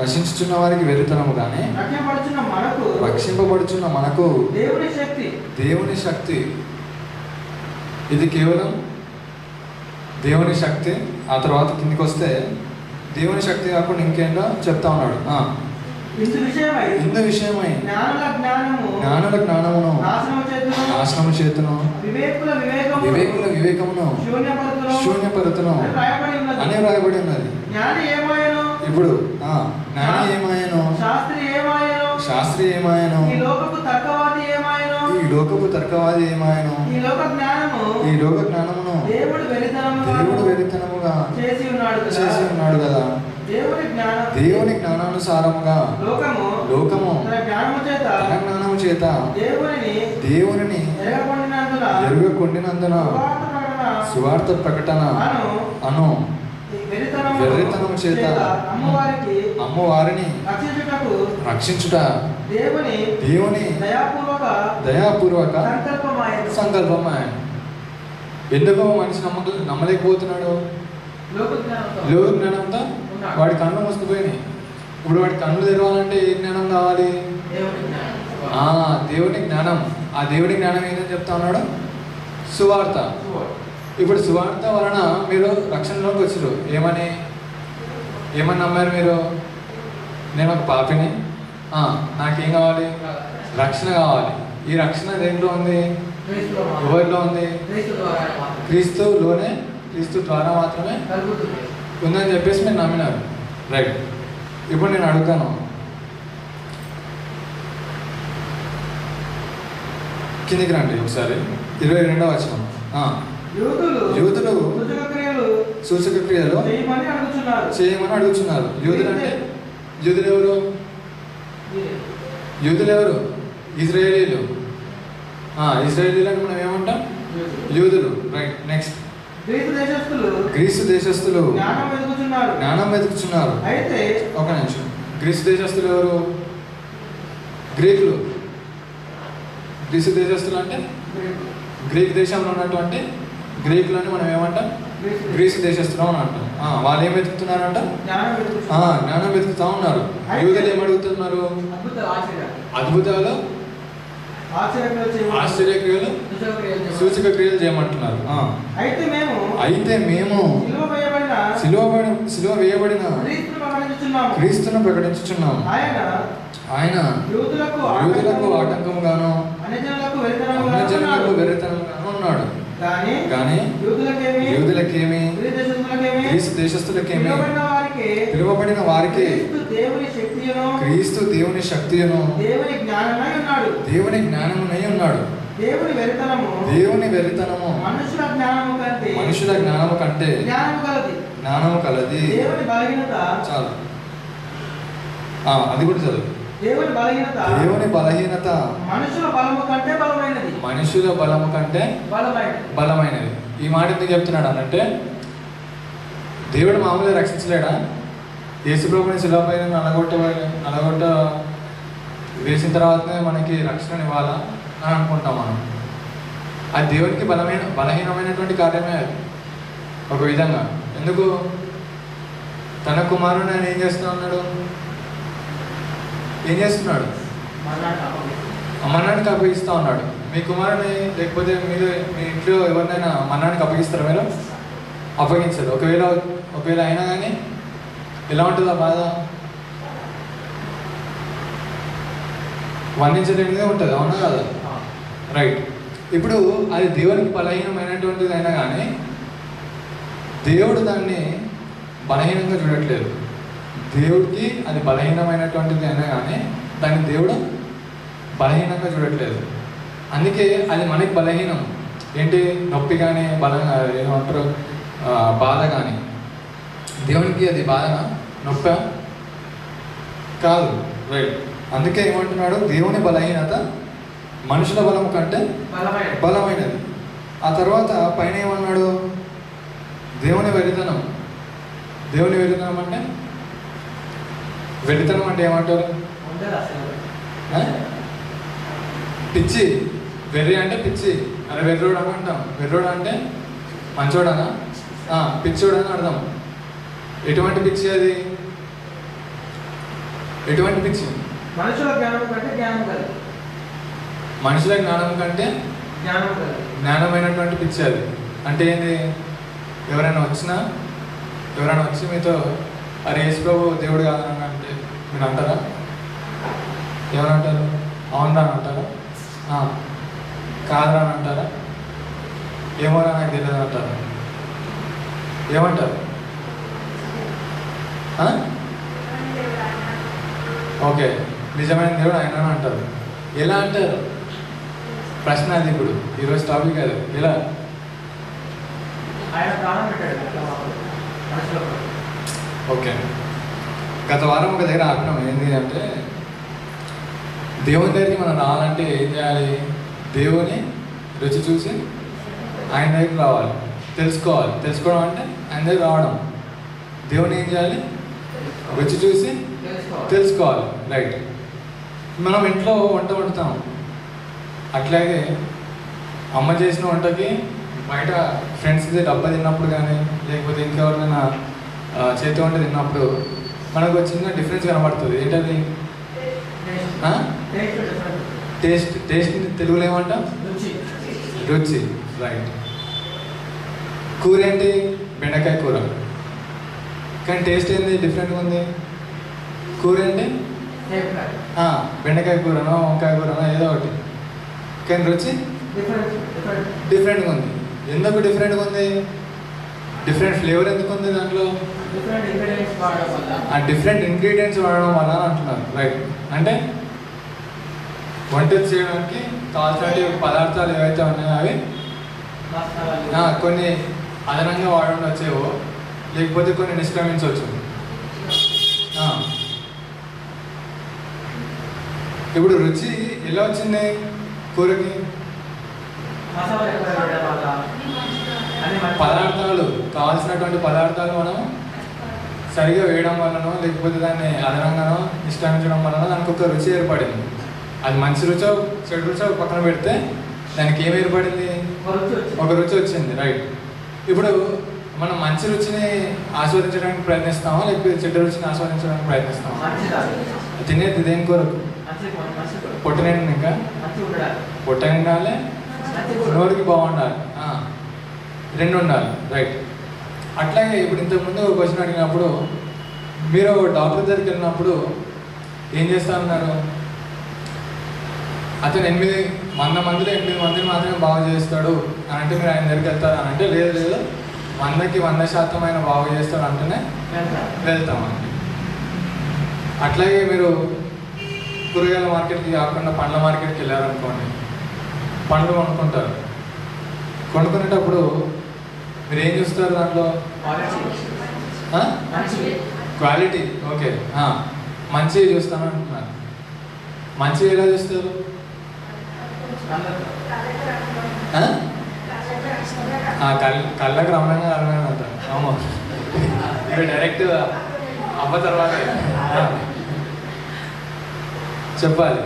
నశించుచున్న వారికి వెరితనము గాని రక్షింపబడుచున్న మనకు దేవుని శక్తి. ఇది కేవలం దేవుని శక్తి. ఆ తర్వాత కిందికి వస్తే దేవుని శక్తి కాకుండా ఇంకేంటో చెప్తా ఉన్నాడు. ఇందు విషయమై జ్ఞానుల జ్ఞానమును నాశనము చేతును వివేకుల వివేకమును శూన్యపరుతును అని వ్రాయబడి ఉన్నది. ఇప్పుడు జ్ఞాని ఏమాయను, శాస్త్రి ఏమాయను, ఈ లోకపు తర్కవాది ఏమాయను, ఈ లోక జ్ఞానమును దేవుడు వెరితనముగా చేసి ఉన్నాడు కదా. దేవుని జ్ఞానానుసారముగా లోకము తన జ్ఞానము చేత దేవునిని ఎరుగకొండినందున సువార్త ప్రకటన అను వెర్రితనము చేత అమ్మవారిని రక్షించుట దేవుని దయాపూర్వక సంకల్పమాయ. ఎందుకో మనిషి నమ్మలేకపోతున్నాడు? లోక జ్ఞానంతో వాడి కళ్ళు మూసుకుపోయినాయి. ఇప్పుడు వాడి కళ్ళు తెరవాలంటే ఏ జ్ఞానం కావాలి? దేవుని జ్ఞానం. ఆ దేవుని జ్ఞానం ఏంటని చెప్తా ఉన్నాడు? సువార్త. ఇప్పుడు సువార్త వలన మీరు రక్షణలోకి వచ్చారు. ఏమని నమ్మారు మీరు? నేను ఒక పాపిని, నాకేం కావాలి? రక్షణ కావాలి. ఈ రక్షణ దేంట్లో ఉంది? ఎవరిలో ఉంది? క్రీస్తులోనే, క్రీస్తు ద్వారా మాత్రమే ఉందని చెప్పేసి మీరు నమ్మినారు. రైట్. ఇప్పుడు నేను అడుగుతాను, కిందికి రండి ఒకసారి. 22వ వచనం. యూదులు సూచక క్రియలు చేయమని అడుగుతున్నారు. యూదులు అంటే యూదులు ఎవరు? ఇజ్రాయేలీలు. ఇజ్రాయేలీలు అంటే మనం ఏమంటాం? యూదులు. రైట్. నెక్స్ట్. గ్రీసు దేశస్తులు జ్ఞానం వెతుకుతున్నారు. ఒక నిమిషం. గ్రీసు దేశస్తులు ఎవరు? గ్రీకులు. గ్రీసు దేశస్తులు అంటే గ్రీక్ దేశంలో ఉన్నటువంటి గ్రీకులని మనం ఏమంటాం? గ్రీసు దేశస్తులు అని అంటాం. వాళ్ళు ఏం వెతుకుతున్నారంట? జ్ఞానం వెతుకుతా ఉన్నారు. యూదులు ఏం అడుగుతున్నారు? అద్భుతాలు, ఆశ్చర్యక్రియలు, సూచక క్రియలు చేయమంటున్నారు. అయితే మేము సిలువ వేయబడిన క్రీస్తును ప్రకటించుచున్నాము. ఆయన యూదులకు ఆటంకముగాను అన్యజనులకు వెర్రితనంగాను ఉన్నాడు. కానీ యూదులకేమి గ్రీసు దేశస్తులకేమి పిలువబడిన వారికి క్రీస్తు దేవుని శక్తియును దేవుని జ్ఞానమునై ఉన్నాడు. దేవుని వెరితనము మనుషుల జ్ఞానము కంటే జ్ఞానము కలది. చాలు. అది కూడా చదువు. దేవుని బలహీనత మనుషుల బలము కంటే బలమైనది. ఈ మాట ఎందుకు చెప్తున్నాడు అనంటే, దేవుడు మామూలుగా రక్షించలేడా? యేసుప్రభుని శిలువపై నలగొట్ట వేసిన తర్వాతనే మనకి రక్షణ ఇవ్వాలా అని అనుకుంటాం మనం. అది దేవునికి బలహీనమైనటువంటి కార్యమే అది ఒక విధంగా. ఎందుకు? తన కుమారుని ఆయన ఏం చేస్తూ ఉన్నాడు? ఏం చేస్తున్నాడు? మరణానికి అప్పగిస్తూ ఉన్నాడు. మీ కుమారుని లేకపోతే మీరు మీ ఇంట్లో ఎవరినైనా మరణానికి అప్పగిస్తారా? మీరు అప్పగించరు. ఒకవేళ అయినా కానీ ఎలా ఉంటుందా బాధ? వర్ణించలేనిదే ఉంటుంది. అవునా కదా? రైట్. ఇప్పుడు అది దేవునికి బలహీనమైనటువంటిది అయినా కానీ దేవుడు దాన్ని బలహీనంగా చూడట్లేదు. దేవుడికి అది బలహీనమైనటువంటిది అయినా కానీ దాన్ని దేవుడు బలహీనంగా చూడట్లేదు. అందుకే అది మనకి బలహీనం. ఏంటి? నొప్పి కానీ ఏమంటారు బాధ కానీ. దేవునికి అది బాధనా నొప్ప కాదు. రైట్. అందుకే ఏమంటున్నాడు? దేవుని బలహీనత మనుషుల బలము కంటే బలమైనది. ఆ తర్వాత పైన ఏమన్నాడు? దేవుని వెరితనం. దేవుని వెరితనం అంటే వెరితనం అంటే ఏమంటారు? పిచ్చి. వెర్రి అంటే పిచ్చి. అరే వెర్రోడు అని అంటాం. వెర్రోడు అంటే మంచోడనా? పిచ్చోడని అర్థం. ఎటువంటి పిచ్చి అది? ఎటువంటి పిచ్చి? మనుషుల జ్ఞానం కంటే జ్ఞానమైనటువంటి పిచ్చి అది. అంటే ఏంది? ఎవరైనా వచ్చి మీతో అరే యేసు ప్రభు దేవుడు కాదని అంటే మీరు అంటారా? ఏమనంటారు? అవునరా అని అంటారా? కాదురా అని అంటారా? ఏమోరా నాకు తెలియదు అంటారా? ఏమంటారు? ఓకే, నిజమైన దేవుడు ఆయన అంటారు. ఎలా అంటారు? ప్రశ్న అది. ఇప్పుడు ఈరోజు టాపిక్ అది. ఎలా? ఓకే, గత వారం ఒక దగ్గర ఆపినాం. ఏంటి అంటే దేవుని దగ్గరికి మనం రావాలంటే ఏం చేయాలి? దేవుని రుచి చూసి ఆయన దగ్గరికి రావాలి, తెలుసుకోవాలి. తెలుసుకోవడం అంటే ఆయన దగ్గర రావడం. దేవుని ఏం చేయాలి? రుచి చూసి తెలుసుకోవాలి. రైట్. మనం ఇంట్లో వంట వండుతాం. అట్లాగే అమ్మ చేసిన వంటకి బయట ఫ్రెండ్స్ది డబ్బా తిన్నప్పుడు కానీ లేకపోతే ఇంకెవరికైనా చేతి వంట తిన్నప్పుడు మనకు చిన్న డిఫరెన్స్ కనబడుతుంది. ఏంటది? టేస్ట్. టేస్ట్ తెలుగులో ఏమంటాం? రుచి. రైట్. కూర ఏంటి? బెండకాయ కూర. కానీ టేస్ట్ ఏంది? డిఫరెంట్గా ఉంది. కూర ఏంటి? బెండకాయ కూరనో వంకాయ కూరనో ఏదో ఒకటి. కానీ రుచి డిఫరెంట్గా ఉంది. ఎందుకు డిఫరెంట్గా ఉంది? డిఫరెంట్ ఫ్లేవర్ ఎందుకు ఉంది దాంట్లో? ఆ డిఫరెంట్ ఇంగ్రీడియంట్స్ వాడడం వల్ల అంటున్నారు. రైట్. అంటే వంట చేయడానికి కావాల్సిన పదార్థాలు ఏవైతే ఉన్నాయో అవి కొన్ని అదనంగా వాడడం వచ్చేవో లేకపోతే కొన్ని నిష్క్రమించవచ్చు. ఇప్పుడు రుచి ఎలా వచ్చింది కూరకి? పదార్థాలు, కావాల్సినటువంటి పదార్థాలు మనం సరిగా వేయడం వలనో లేకపోతే దాన్ని అదనంగానో నిష్క్రమించడం వలన దానికి ఒక రుచి ఏర్పడింది. అది మంచి రుచో చెడు రుచో పక్కన పెడితే దానికి ఏం ఏర్పడింది? ఒక రుచి వచ్చింది. రైట్. ఇప్పుడు మనం మంచి రుచిని ఆస్వాదించడానికి ప్రయత్నిస్తామా లేకపోతే చెడ్డ రుచిని ఆస్వాదించడానికి ప్రయత్నిస్తామా? తినేది దేని కొరకు? పొట్ట నిండి ఇంకా పొట్ట నిండాలి, నోరుకి బాగుండాలి, రెండు ఉండాలి. రైట్. అట్లాగే ఇప్పుడు ఇంతకుముందు ఒక క్వశ్చన్ అడిగినప్పుడు మీరు డాక్టర్ దగ్గరికి వెళ్ళినప్పుడు ఏం చేస్తా ఉన్నారు? అతను 100 మందిలో 8 మందిని మాత్రమే బాగు చేస్తాడు అని అంటే మీరు ఆయన దగ్గరికి వెళ్తారు అని అంటే లేదు 100కి 100% ఆయన బాగు చేస్తాడు అంటేనే వెళ్తామండి. అట్లాగే మీరు కూరగాయల మార్కెట్కి కాకుండా పండ్ల మార్కెట్కి వెళ్ళారనుకోండి, పండ్లు కొనుక్కుంటారు. కొనుక్కునేటప్పుడు మీరు ఏం చూస్తారు? దాంట్లో క్వాలిటీ. ఓకే, మంచిగా చూస్తాను అంటున్నారు. మంచిగా ఎలా చూస్తారు? కళ్ళకు రమణంగా అర్థమైంది అంట. అవును, ఇక డైరెక్ట్ అవ్వ తర్వాత చెప్పాలి.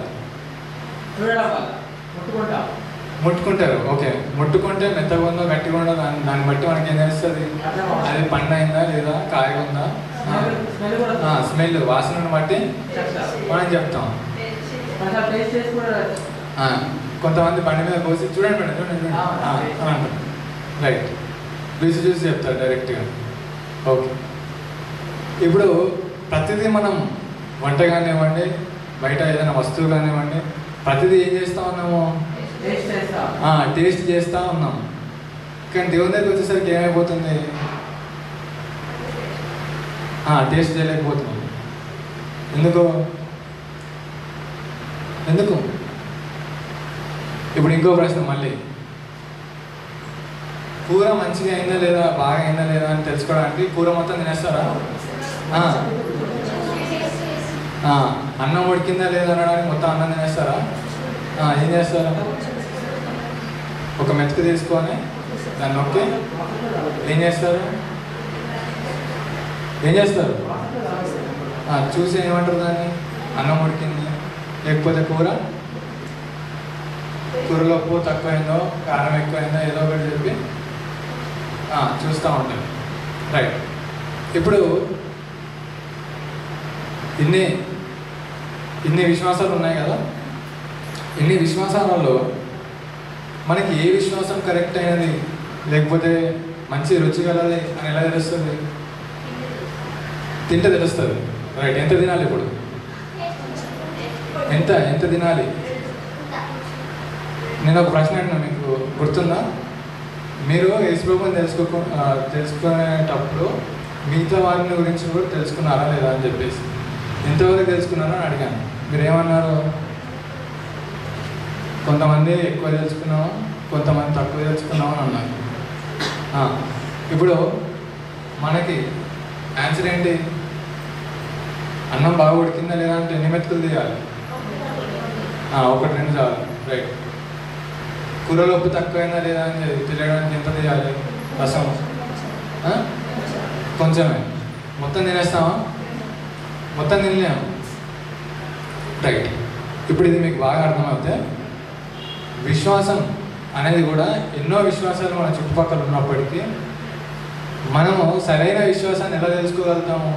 ముట్టుకుంటారు. ఓకే, ముట్టుకుంటే మెత్తగా ఉందో గట్టిగా ఉందో దాన్ని బట్టి మనకి ఏం తెలుస్తుంది? అది పండు అయిందా లేదా కాయ ఉందా, స్మెల్ వాసనను బట్టి మనం చెప్తాం. కొంతమంది బండి మీద పోసి చూడండి మేడం చూడండి అంటారు. రైట్. రుచి చూసి చెప్తారు డైరెక్ట్గా. ఓకే. ఇప్పుడు ప్రతిదీ మనం వంట కానివ్వండి, బయట ఏదైనా వస్తువు కానివ్వండి, ప్రతిదీ ఏం చేస్తూ ఉన్నాము? టేస్ట్ చేస్తూ ఉన్నాం. కానీ దేవుని దగ్గరికి వచ్చేసరికి ఏమైపోతుంది? టేస్ట్ చేయలేకపోతున్నాం. ఎందుకు? ఇప్పుడు ఇంకో ప్రశ్న మళ్ళీ, కూర మంచిగా అయిందా లేదా, బాగా అయిందా లేదా అని తెలుసుకోవడానికి కూర మొత్తం తినేస్తారా? అన్నం ఉడికిందా లేదా అనడానికి మొత్తం అన్నం తినేస్తారా? ఏం చేస్తారా? ఒక మెతుకు తీసుకొని దాన్ని నొక్కి ఏం చేస్తారు? చూసి ఏమంటారు దాన్ని? అన్నం ఉడికింది, లేకపోతే కూరలో ఉప్పు తక్కువైందో కారం ఎక్కువైందో ఏదో ఒకటి చెప్పి చూస్తూ ఉంటారు. రైట్. ఇప్పుడు ఇన్ని విశ్వాసాలు ఉన్నాయి కదా. ఇన్ని విశ్వాసాలలో మనకి ఏ విశ్వాసం కరెక్ట్ అయినది లేకపోతే మంచి రుచి కలది అని ఎలా తెలుస్తుంది? తింటే తెలుస్తుంది. రైట్. ఎంత తినాలి? ఇప్పుడు ఎంత తినాలి? నేను ఒక ప్రశ్న అడిగినా, మీకు గుర్తుందా? మీరు యేసుప్రభుని తెలుసుకునేటప్పుడు మిగతా వారిని గురించి కూడా తెలుసుకున్నారా లేదా అని చెప్పేసి ఎంతవరకు తెలుసుకున్నారో అని అడిగాను. మీరు ఏమన్నారు? కొంతమంది ఎక్కువ తెలుసుకున్నాము, కొంతమంది తక్కువ తెలుసుకున్నాము అని అన్నారు. ఇప్పుడు మనకి ఆన్సర్ ఏంటి? అన్నం బాగా ఉడికిందా లేదా అంటే ఎన్ని మెతుకులు తీయాలి? 1-2 చాలు. రైట్. కూరలో ఉప్పు తక్కువైందా లేదా అని తెలియడానికి ఎంత తీయాలి? రసం కొంచెమే. మొత్తం తినేస్తామా? మొత్తం తినలేము. రైట్. ఇప్పుడు ఇది మీకు బాగా అర్థమవుతే, విశ్వాసం అనేది కూడా ఎన్నో విశ్వాసాలు మన చుట్టుపక్కల ఉన్నప్పటికీ మనము సరైన విశ్వాసాన్ని ఎలా తెలుసుకోగలుగుతాము?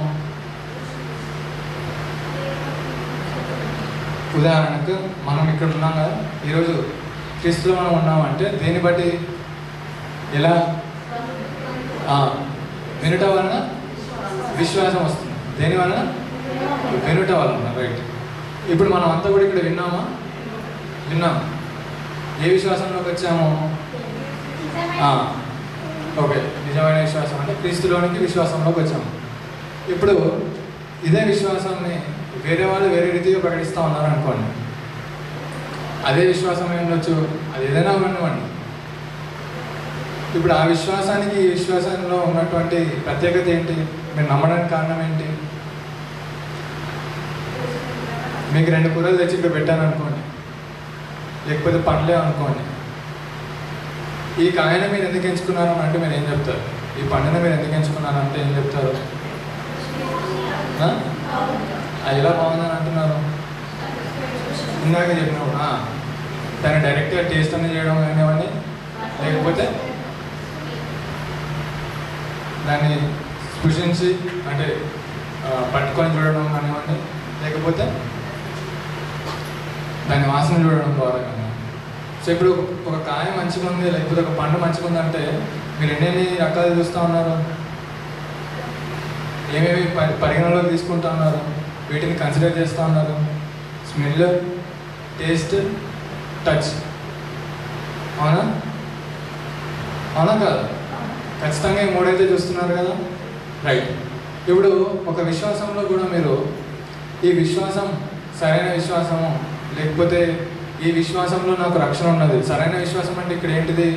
ఉదాహరణకు మనం ఇక్కడ ఉన్నాం కదా, ఈరోజు క్రీస్తులో మనం ఉన్నామంటే దేన్ని బట్టి? ఎలా? వినుట వలన విశ్వాసం వస్తుంది. దేని వలన? వినుట వలన. రైట్. ఇప్పుడు మనం అంతా కూడా ఇక్కడ విన్నాం. ఏ విశ్వాసంలోకి వచ్చాము? ఓకే, నిజమైన విశ్వాసం అంటే క్రీస్తులోనికి విశ్వాసంలోకి వచ్చాము. ఇప్పుడు ఇదే విశ్వాసాన్ని వేరే వాళ్ళు వేరే రీతిగా ప్రకటిస్తూ ఉన్నారు అనుకోండి. అదే విశ్వాసం ఉండొచ్చు, అది ఏదైనా ఉండవండి. ఇప్పుడు ఆ విశ్వాసానికి ఈ విశ్వాసంలో ఉన్నటువంటి ప్రత్యేకత ఏంటి? మీరు నమ్మడానికి కారణం ఏంటి? మీకు 2 కూరలు తెచ్చి ఇక్కడ పెట్టాను అనుకోండి, లేకపోతే పండ్లే అనుకోండి. ఈ కాయను మీరు ఎందుకు ఎంచుకున్నారు అంటే మీరు ఏం చెప్తారు? ఈ పండును మీరు ఎందుకు ఎంచుకున్నారు అంటే ఏం చెప్తారు? అది ఎలా బాగుందని అంటున్నారు? ఇందాక చెప్పినప్పుడు దాన్ని డైరెక్ట్గా టేస్ట్ అనేది చేయడం కానివ్వండి, లేకపోతే దాన్ని స్పృశించి అంటే పట్టుకొని చూడడం కానివ్వండి, లేకపోతే దాన్ని వాసన చూడడం ద్వారా కానివ్వండి. సో ఇప్పుడు ఒక కాయ మంచిగా ఉంది లేకపోతే ఒక పండు మంచిగా ఉందంటే మీరు ఎన్ని రకాలు చూస్తూ ఉన్నారు? ఏమేమి పరిగణలోకి తీసుకుంటూ ఉన్నారు? వీటిని కన్సిడర్ చేస్తూ ఉన్నారు? Smell, taste, touch. అవునా కాదు? ఖచ్చితంగా ఈ 3 అయితే చూస్తున్నారు కదా. రైట్. ఇప్పుడు ఒక విశ్వాసంలో కూడా మీరు ఈ విశ్వాసం సరైన విశ్వాసము లేకపోతే ఈ విశ్వాసంలో నాకు రక్షణ ఉన్నది, సరైన విశ్వాసం అంటే ఇక్కడ ఏంటిది?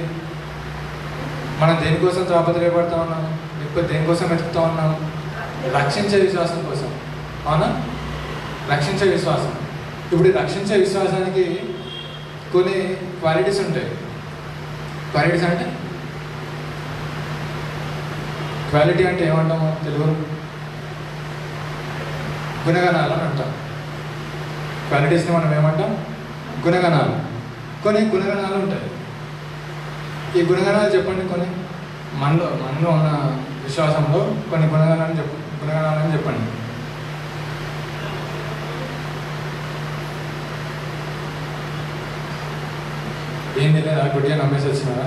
మనం దేనికోసం తాపత్రయపడతా ఉన్నాము లేకపోతే దేనికోసం వెతుకుతూ ఉన్నాము? రక్షించే విశ్వాసం కోసం. అవునా? రక్షించే విశ్వాసం. ఇప్పుడు రక్షించే విశ్వాసానికి కొన్ని క్వాలిటీస్ ఉంటాయి. క్వాలిటీస్ అంటే క్వాలిటీ అంటే ఏమంటాము తెలుగు? గుణగణాలు అని అంటాం. క్వాలిటీస్ని మనం ఏమంటాం? గుణగణాలు. కొన్ని గుణగణాలు ఉంటాయి. ఈ గుణగణాలు చెప్పండి. కొన్ని మనలో ఉన్న విశ్వాసంలో కొన్ని గుణగణాలని చెప్పండి. ఏం తెలియదు, ఆ గుడిగా నమ్మేసి వచ్చినారా?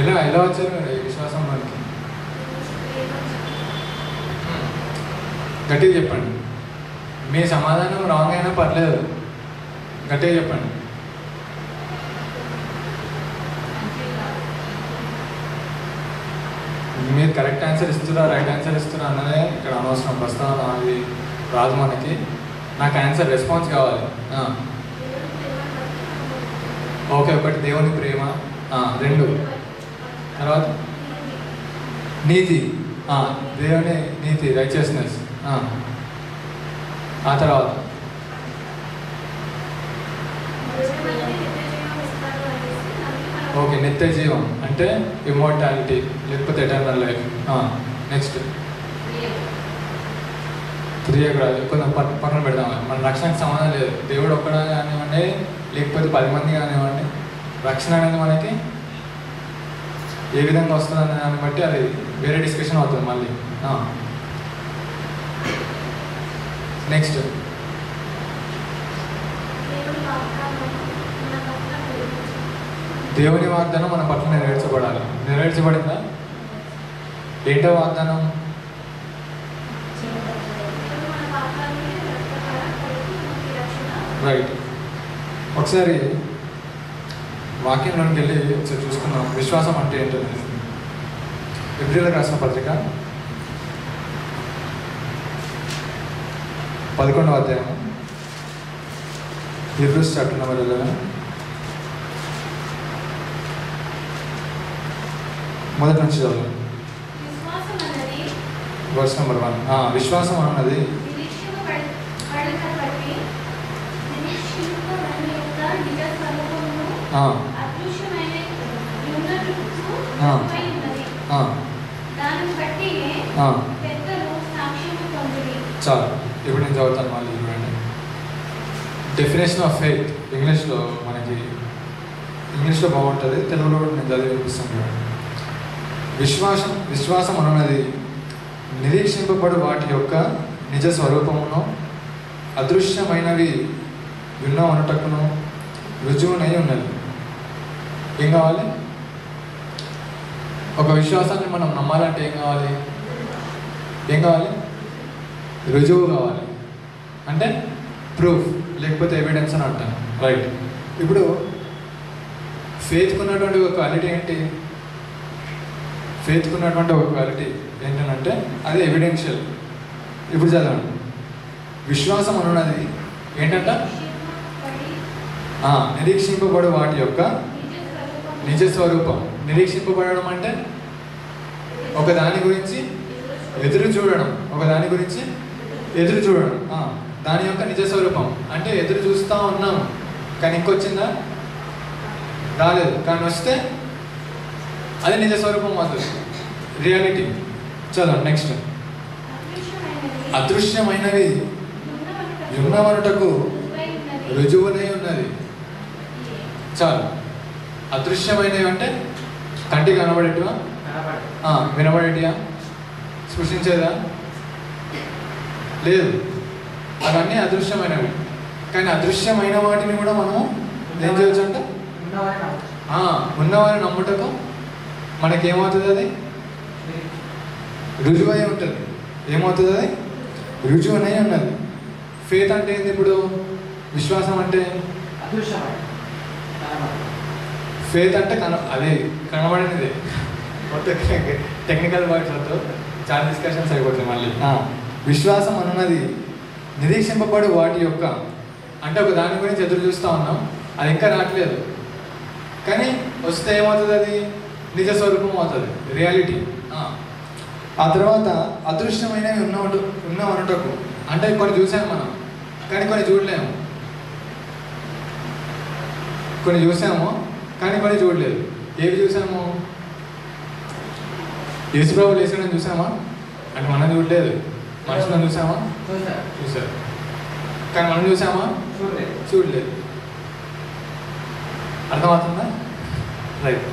ఎలా వచ్చారు మీరు ఈ విశ్వాసంలోనికి? గట్టిగా చెప్పండి. మీ సమాధానం రాంగ్ అయినా పర్లేదు, గట్టిగా చెప్పండి. మీరు కరెక్ట్ ఆన్సర్ ఇస్తురా రైట్ ఆన్సర్ ఇస్తురా అన్నదే ఇక్కడ అనవసరం. ప్రస్తుతం అది రాదు మనకి. నాకు ఆన్సర్ రెస్పాన్స్ కావాలి. ఓకే, ఒకటి దేవుని ప్రేమ, 2 తర్వాత నీతి, దేవుని నీతి రైచియస్నెస్, ఆ తర్వాత ఓకే నిత్య జీవం అంటే ఇమ్మోర్టాలిటీ లేకపోతే ఎటర్నల్ లైఫ్. నెక్స్ట్ 3 కొంచెం పక్కన పెడదాం. మన రక్షణకు సంబంధం లేదు. దేవుడు ఒక్కడే కానివ్వండి లేకపోతే 10 మంది కానివ్వండి, రక్షణ అనేది మనకి ఏ విధంగా వస్తుంది అనే దాన్ని బట్టి అది వేరే డిస్కషన్ అవుతుంది మళ్ళీ. నెక్స్ట్ దేవుని వాగ్దానం మన పట్ల నెరవేర్చబడాలి. నెరవేర్చబడిందా? ఏంటో వాగ్దానం? రైట్. ఒకసారి వాక్యంలోకి వెళ్ళి ఒకసారి చూసుకుందాం విశ్వాసం అంటే ఏంటనేది. ఎబ్రిలకు రాసిన పత్రిక 11వ అధ్యాయం, హీబ్రూస్ చాప్టర్ నెంబర్ 11 మొదటి నుంచి చదువు. Verse number 1. విశ్వాసం అన్నది చాలు. ఇప్పుడు నేను చదువుతాను మళ్ళీ చూడండి. డెఫినేషన్ ఆఫ్ ఫెయిత్ ఇంగ్లీష్లో మనకి, ఇంగ్లీష్లో బాగుంటుంది, తెలుగులో కూడా నేను చదివి వినిపిస్తాను చూడండి. విశ్వాసం అన్నది నిరీక్షింపబడు వాటి యొక్క నిజ స్వరూపమును అదృశ్యమైనవి విన్నవనుటకును రుజువునై ఉన్నది. ఏం కావాలి? ఒక విశ్వాసాన్ని మనం నమ్మాలంటే ఏం కావాలి? రుజువు కావాలి. అంటే ప్రూఫ్ లేకపోతే ఎవిడెన్స్ అని అంటాను. రైట్. ఇప్పుడు ఫెయిత్కు ఉన్నటువంటి ఒక క్వాలిటీ ఏంటి? ఫెయిత్కు ఉన్నటువంటి ఒక క్వాలిటీ ఏంటంటే అది ఎవిడెన్షియల్. ఇప్పుడు చదవండి. విశ్వాసం అన్నది ఏంటంట? నిరీక్షింపబడు వాటి యొక్క నిజ స్వరూపం. నిరీక్షింపబడడం అంటే ఒక దాని గురించి ఎదురు చూడడం, దాని యొక్క నిజ స్వరూపం. అంటే ఎదురు చూస్తూ ఉన్నాం కానీ ఇంకొచ్చిందా? రాలేదు. కానీ వస్తే అది నిజ స్వరూపం అవుతుంది, రియాలిటీ. చదవండి నెక్స్ట్. అదృశ్యమైనవి ఉన్నవనుటకు రుజువునై ఉన్నది. చాలు. అదృశ్యమైనవి అంటే కంటికి కనబడేటివా? వినబడేటివా? స్పృశించేదా? లేదు. అవన్నీ అదృశ్యమైనవి. కానీ అదృశ్యమైన వాటిని కూడా మనము ఏం చేయొచ్చు అంటే ఉన్నవారిని నమ్ముటకు మనకేమవుతుంది? అది రుజువై ఉంటుంది. ఏమవుతుంది? అది రుజువునై ఉన్నది. ఫెయిత్ అంటే ఏంది? ఇప్పుడు విశ్వాసం అంటే ఫెయిత్ అంటే అదే కనబడినదే. మొత్తం టెక్నికల్ వర్డ్స్ వద్దు, చాలా డిస్కషన్స్ అయిపోతాయి మళ్ళీ. విశ్వాసం అన్నది నిరీక్షింపబడు వాటి యొక్క, అంటే ఒక దాని గురించి ఎదురు చూస్తూ ఉన్నాం, అది ఇంకా రావట్లేదు కానీ వస్తే ఏమవుతుంది? అది నిజ స్వరూపం అవుతుంది, రియాలిటీ. ఆ తర్వాత అదృశ్యమైనవి ఉన్నవనుటకు, అంటే కొన్ని చూసాము మనం కానీ కొన్ని చూడలేము, కొన్ని చూసాము కానీ కొన్ని చూడలేదు. ఏవి చూసాము? యేసుప్రభు లేచడం చూసామా? అంటే మనం చూడలేదు. మనుషులను చూసామా? చూసారు. కానీ మనం చూసామా? చూడలేదు. అర్థమవుతుందా? రైట్.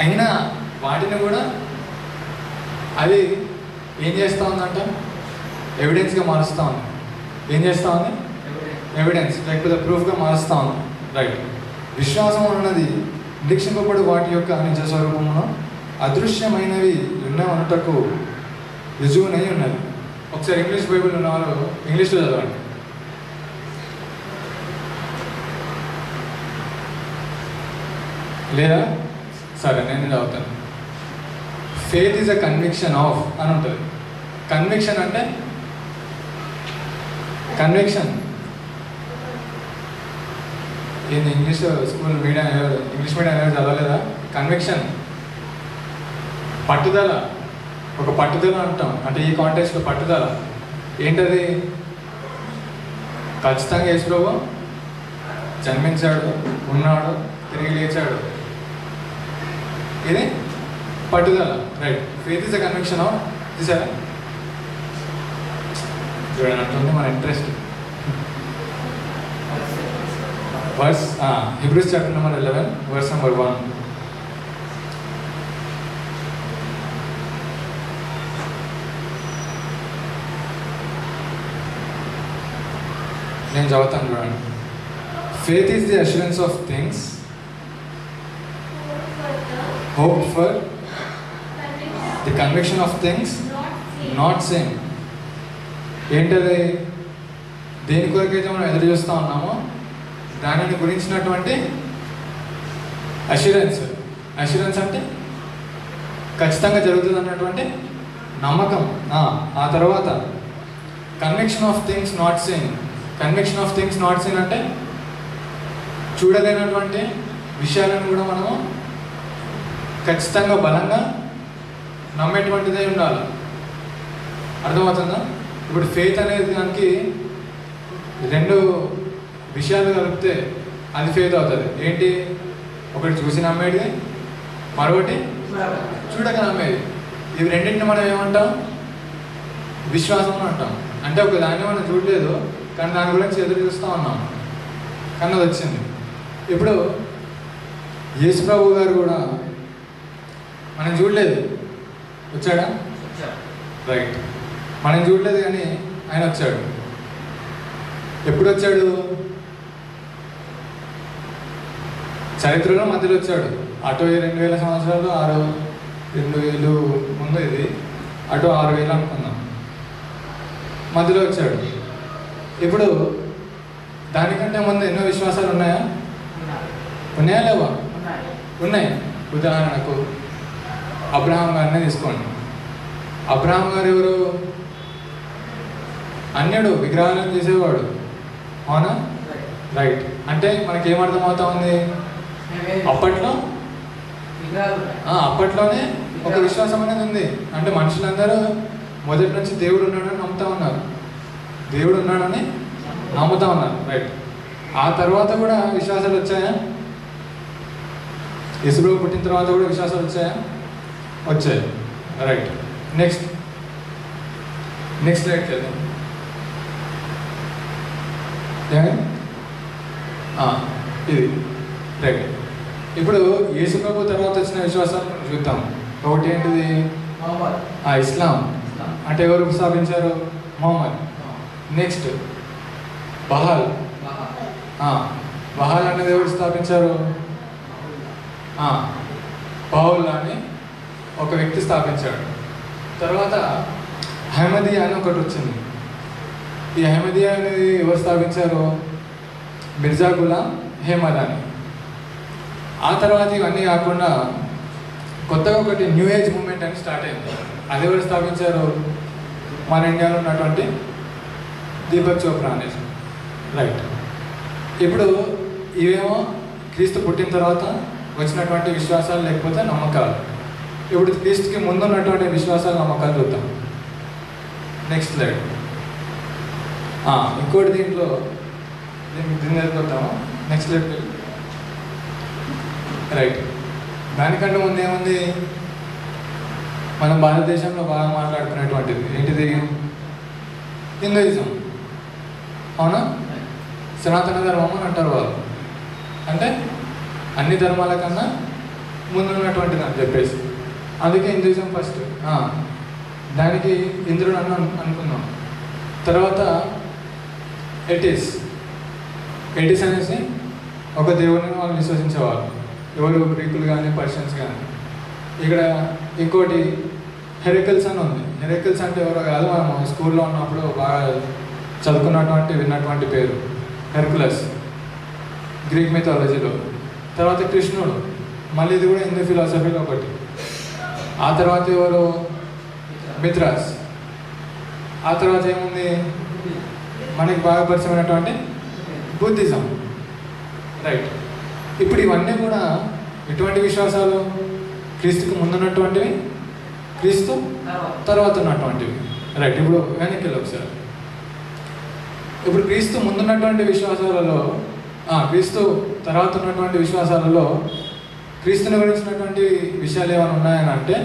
అయినా వాటిని కూడా అది ఏం చేస్తూ ఉందంట? ఎవిడెన్స్గా మారుస్తూ ఉంది. ఏం చేస్తూ ఉంది? ఎవిడెన్స్ లేకపోతే ప్రూఫ్గా మారుస్తూ ఉంది. రైట్. విశ్వాసం అన్నది నిరీక్షింపబడు వాటి యొక్క నిజ స్వరూపమును అదృశ్యమైనవి ఉన్నవనుటకు రుజువునై ఉన్నది. ఒకసారి ఇంగ్లీష్ బైబిల్ ఉన్నవారు ఇంగ్లీష్లో చదవండి. లేదా సరే నేను చదువుతాను. Faith is a conviction of అని ఉంటుంది. కన్విక్షన్ అంటే కన్విక్షన్ ఏంది? English school medium English medium ఏదో చదవలేదా? కన్విక్షన్ పట్టుదల, ఒక పట్టుదల అంటాం. అంటే ఈ కాంటెక్స్లో పట్టుదల ఏంటది? ఖచ్చితంగా యేసు ప్రభు జన్మించాడు, ఉన్నాడు, తిరిగి లేచాడు. ఇది పట్టుదల, right. Faith is the conviction of. చూసారా చూడండి అంటుంది మన interest. Verse Hebrews chapter number 11 verse number 1. నేను చదువుతాను చూడండి. Faith is the assurance of things hope for, the conviction of things not seen. ఏంటది? దేని కొరకైతే మనం ఎదురు చూస్తూ ఉన్నామో దానిని గురించినటువంటి అష్యూరెన్స్. అష్యూరెన్స్ అంటే ఖచ్చితంగా జరుగుతుంది అన్నటువంటి నమ్మకం. ఆ తర్వాత conviction of things not seen. Conviction of things not seen అంటే చూడలేనటువంటి విషయాలను కూడా మనము ఖచ్చితంగా బలంగా నమ్మేటువంటిదే ఉండాలి. అర్థమవుతుందా? ఇప్పుడు ఫెయిత్ అనేది దానికి రెండు విషయాలు కలిపితే అది ఫెయిత్ అవుతుంది. ఏంటి? ఒకటి చూసి నమ్మేది, మరొకటి చూడక నమ్మేది. ఇవి రెండింటిని మనం ఏమంటాం? విశ్వాసం అని అంటాం. అంటే ఒక దాన్ని మనం చూడలేదు కానీ దాని గురించి ఎదురు చూస్తూ ఉన్నాం కానీ అది వచ్చింది. ఇప్పుడు యేసు ప్రభు గారు కూడా మనం చూడలేదు, వచ్చాడా? రైట్. మనం చూడలేదు కానీ ఆయన వచ్చాడు. ఎప్పుడు వచ్చాడు? చరిత్రలో మధ్యలో వచ్చాడు. అటు 2000 సంవత్సరాలు 2000 ముందు, ఇది అటు 6000 అనుకుందాం, మధ్యలో వచ్చాడు. ఇప్పుడు దానికంటే ముందు ఎన్నో విశ్వాసాలు ఉన్నాయా? ఉన్నాయా లేవా? ఉన్నాయి. ఉదాహరణకు అబ్రహాం గారినే తీసుకోండి. అబ్రహాం గారు ఎవరు? అన్యుడు, విగ్రహాలను చేసేవాడు. అవునా? రైట్. అంటే మనకేమర్థమవుతా ఉంది? అప్పట్లోనే ఒక విశ్వాసం అనేది ఉంది. అంటే మనుషులందరూ మొదటి నుంచి దేవుడు ఉన్నాడని నమ్ముతా ఉన్నారు, దేవుడు ఉన్నాడని నమ్ముతా ఉన్నారు. రైట్. ఆ తర్వాత కూడా విశ్వాసాలు వచ్చాయా? యేసు ప్రభు పుట్టిన తర్వాత కూడా విశ్వాసాలు వచ్చాయా? వచ్చాయి. రైట్. నెక్స్ట్ రైట్ చేద్దాం. ఇది రైట్. ఇప్పుడు యేసు ప్రభు తర్వాత వచ్చిన విశ్వాసాలు చూద్దాం. ఒకటి ఏంటిది? ఇస్లాం. అంటే ఎవరు స్థాపించారు? మొహమ్మద్. నెక్స్ట్ బహాల్. బహాల్ అనేది ఎవరు స్థాపించారు? పౌల్ అని ఒక వ్యక్తి స్థాపించాడు. తర్వాత అహ్మదియా అని ఒకటి వచ్చింది. ఈ అహ్మదియా అనేది ఎవరు స్థాపించారు? మిర్జా గులాం అహ్మద్ అని. ఆ తర్వాత ఇవన్నీ కాకుండా కొత్తగా ఒకటి న్యూ ఏజ్ మూమెంట్ అని స్టార్ట్ అయింది. అది ఎవరు స్థాపించారు? మన ఇండియాలో ఉన్నటువంటి దీపక్ చోప్రా అనేసి. రైట్. ఇప్పుడు ఇవేమో క్రీస్తు పుట్టిన తర్వాత వచ్చినటువంటి విశ్వాసాలు లేకపోతే నమ్మకాలు. ఇప్పుడు క్రీస్తుకి ముందు ఉన్నటువంటి విశ్వాసాలు, నమ్మకాలు చూద్దాం. Next slide. ఇంకోటి దీంట్లో దీన్ని వెళ్ళిపోతాము. Next slide. రైట్. దానికంటే ముందు ఏముంది? మనం భారతదేశంలో బాగా మాట్లాడుకునేటువంటిది ఏంటిది? హిందూయిజం. అవునా? సనాతన ధర్మం అని అంటారు వాళ్ళు. అంటే అన్ని ధర్మాల కన్నా ముందు ఉన్నటువంటిది అని చెప్పేసి, అందుకే హిందూయిజం ఫస్ట్. దానికి ఇంద్రుడు అని అనుకున్నాం. తర్వాత ఎటిస్ అనేసి ఒక దేవుడిని వాళ్ళు విశ్వసించేవారు. ఎవరు? గ్రీకులు కానీ పర్షియన్స్ కానీ. ఇక్కడ ఇంకోటి హెరకిల్స్ అని ఉంది. హెరకిల్స్ అంటే ఎవరో కాదు, మనం స్కూల్లో ఉన్నప్పుడు బాగా విన్నటువంటి పేరు హెర్కులస్, గ్రీక్ మిథాలజీలో. తర్వాత కృష్ణుడు, మళ్ళీ ఇది కూడా హిందూ ఫిలాసఫీలో ఒకటి. ఆ తర్వాత ఎవరు? మిత్రాస్. ఆ తర్వాత ఏముంది? మనకి బాగా పరిచయమైనటువంటి బుద్ధిజం. రైట్. ఇప్పుడు ఇవన్నీ కూడా ఎటువంటి విశ్వాసాలు? క్రీస్తుకు ముందున్నటువంటివి, క్రీస్తు తర్వాత ఉన్నటువంటివి. రైట్. ఇప్పుడు వెనక్కి వెళ్ళి ఒకసారి. ఇప్పుడు క్రీస్తు ముందున్నటువంటి విశ్వాసాలలో, క్రీస్తు తర్వాత ఉన్నటువంటి విశ్వాసాలలో క్రీస్తుని గురించినటువంటి విషయాలు ఏమైనా ఉన్నాయని అంటే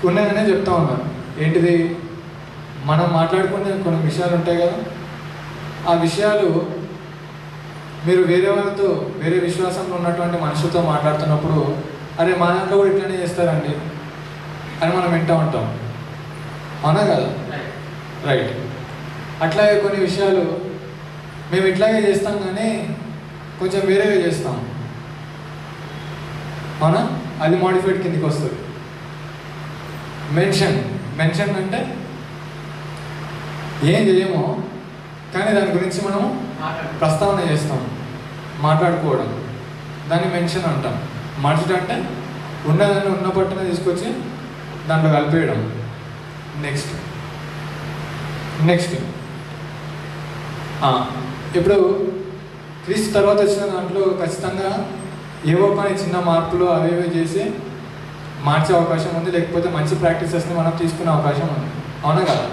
ఉన్నాయనే చెప్తా ఉన్నారు. ఏంటిది? మనం మాట్లాడుకునే కొన్ని విషయాలు ఉంటాయి కదా, ఆ విషయాలు మీరు వేరే వాళ్ళతో, వేరే విశ్వాసంలో ఉన్నటువంటి మనుషులతో మాట్లాడుతున్నప్పుడు, అరే మా దాంట్లో కూడా ఇట్లానే చేస్తారండి అని మనం వింటూ ఉంటాం. అవునా కదా? రైట్. అట్లాగే కొన్ని విషయాలు మేము ఇట్లాగే చేస్తాం కానీ కొంచెం వేరేగా చేస్తాం. అవునా? అది మోడిఫైడ్ కిందకి వస్తుంది. మెన్షన్ అంటే ఏం చేయమో కానీ దాని గురించి మనము ప్రస్తావన చేస్తాం, మాట్లాడుకోవడం, దాన్ని మెన్షన్ అంటాం. మార్చడం అంటే ఉన్నదాన్ని ఉన్న పట్టున తీసుకొచ్చి దాంట్లో కలిపేయడం. నెక్స్ట్ ఇప్పుడు క్రీస్తు తర్వాత వచ్చిన దాంట్లో ఖచ్చితంగా ఏవో కానీ చిన్న మార్పులు అవేవో చేసి మార్చే అవకాశం ఉంది, లేకపోతే మంచి ప్రాక్టీసెస్ని మనం తీసుకునే అవకాశం ఉంది. అవునా కదా?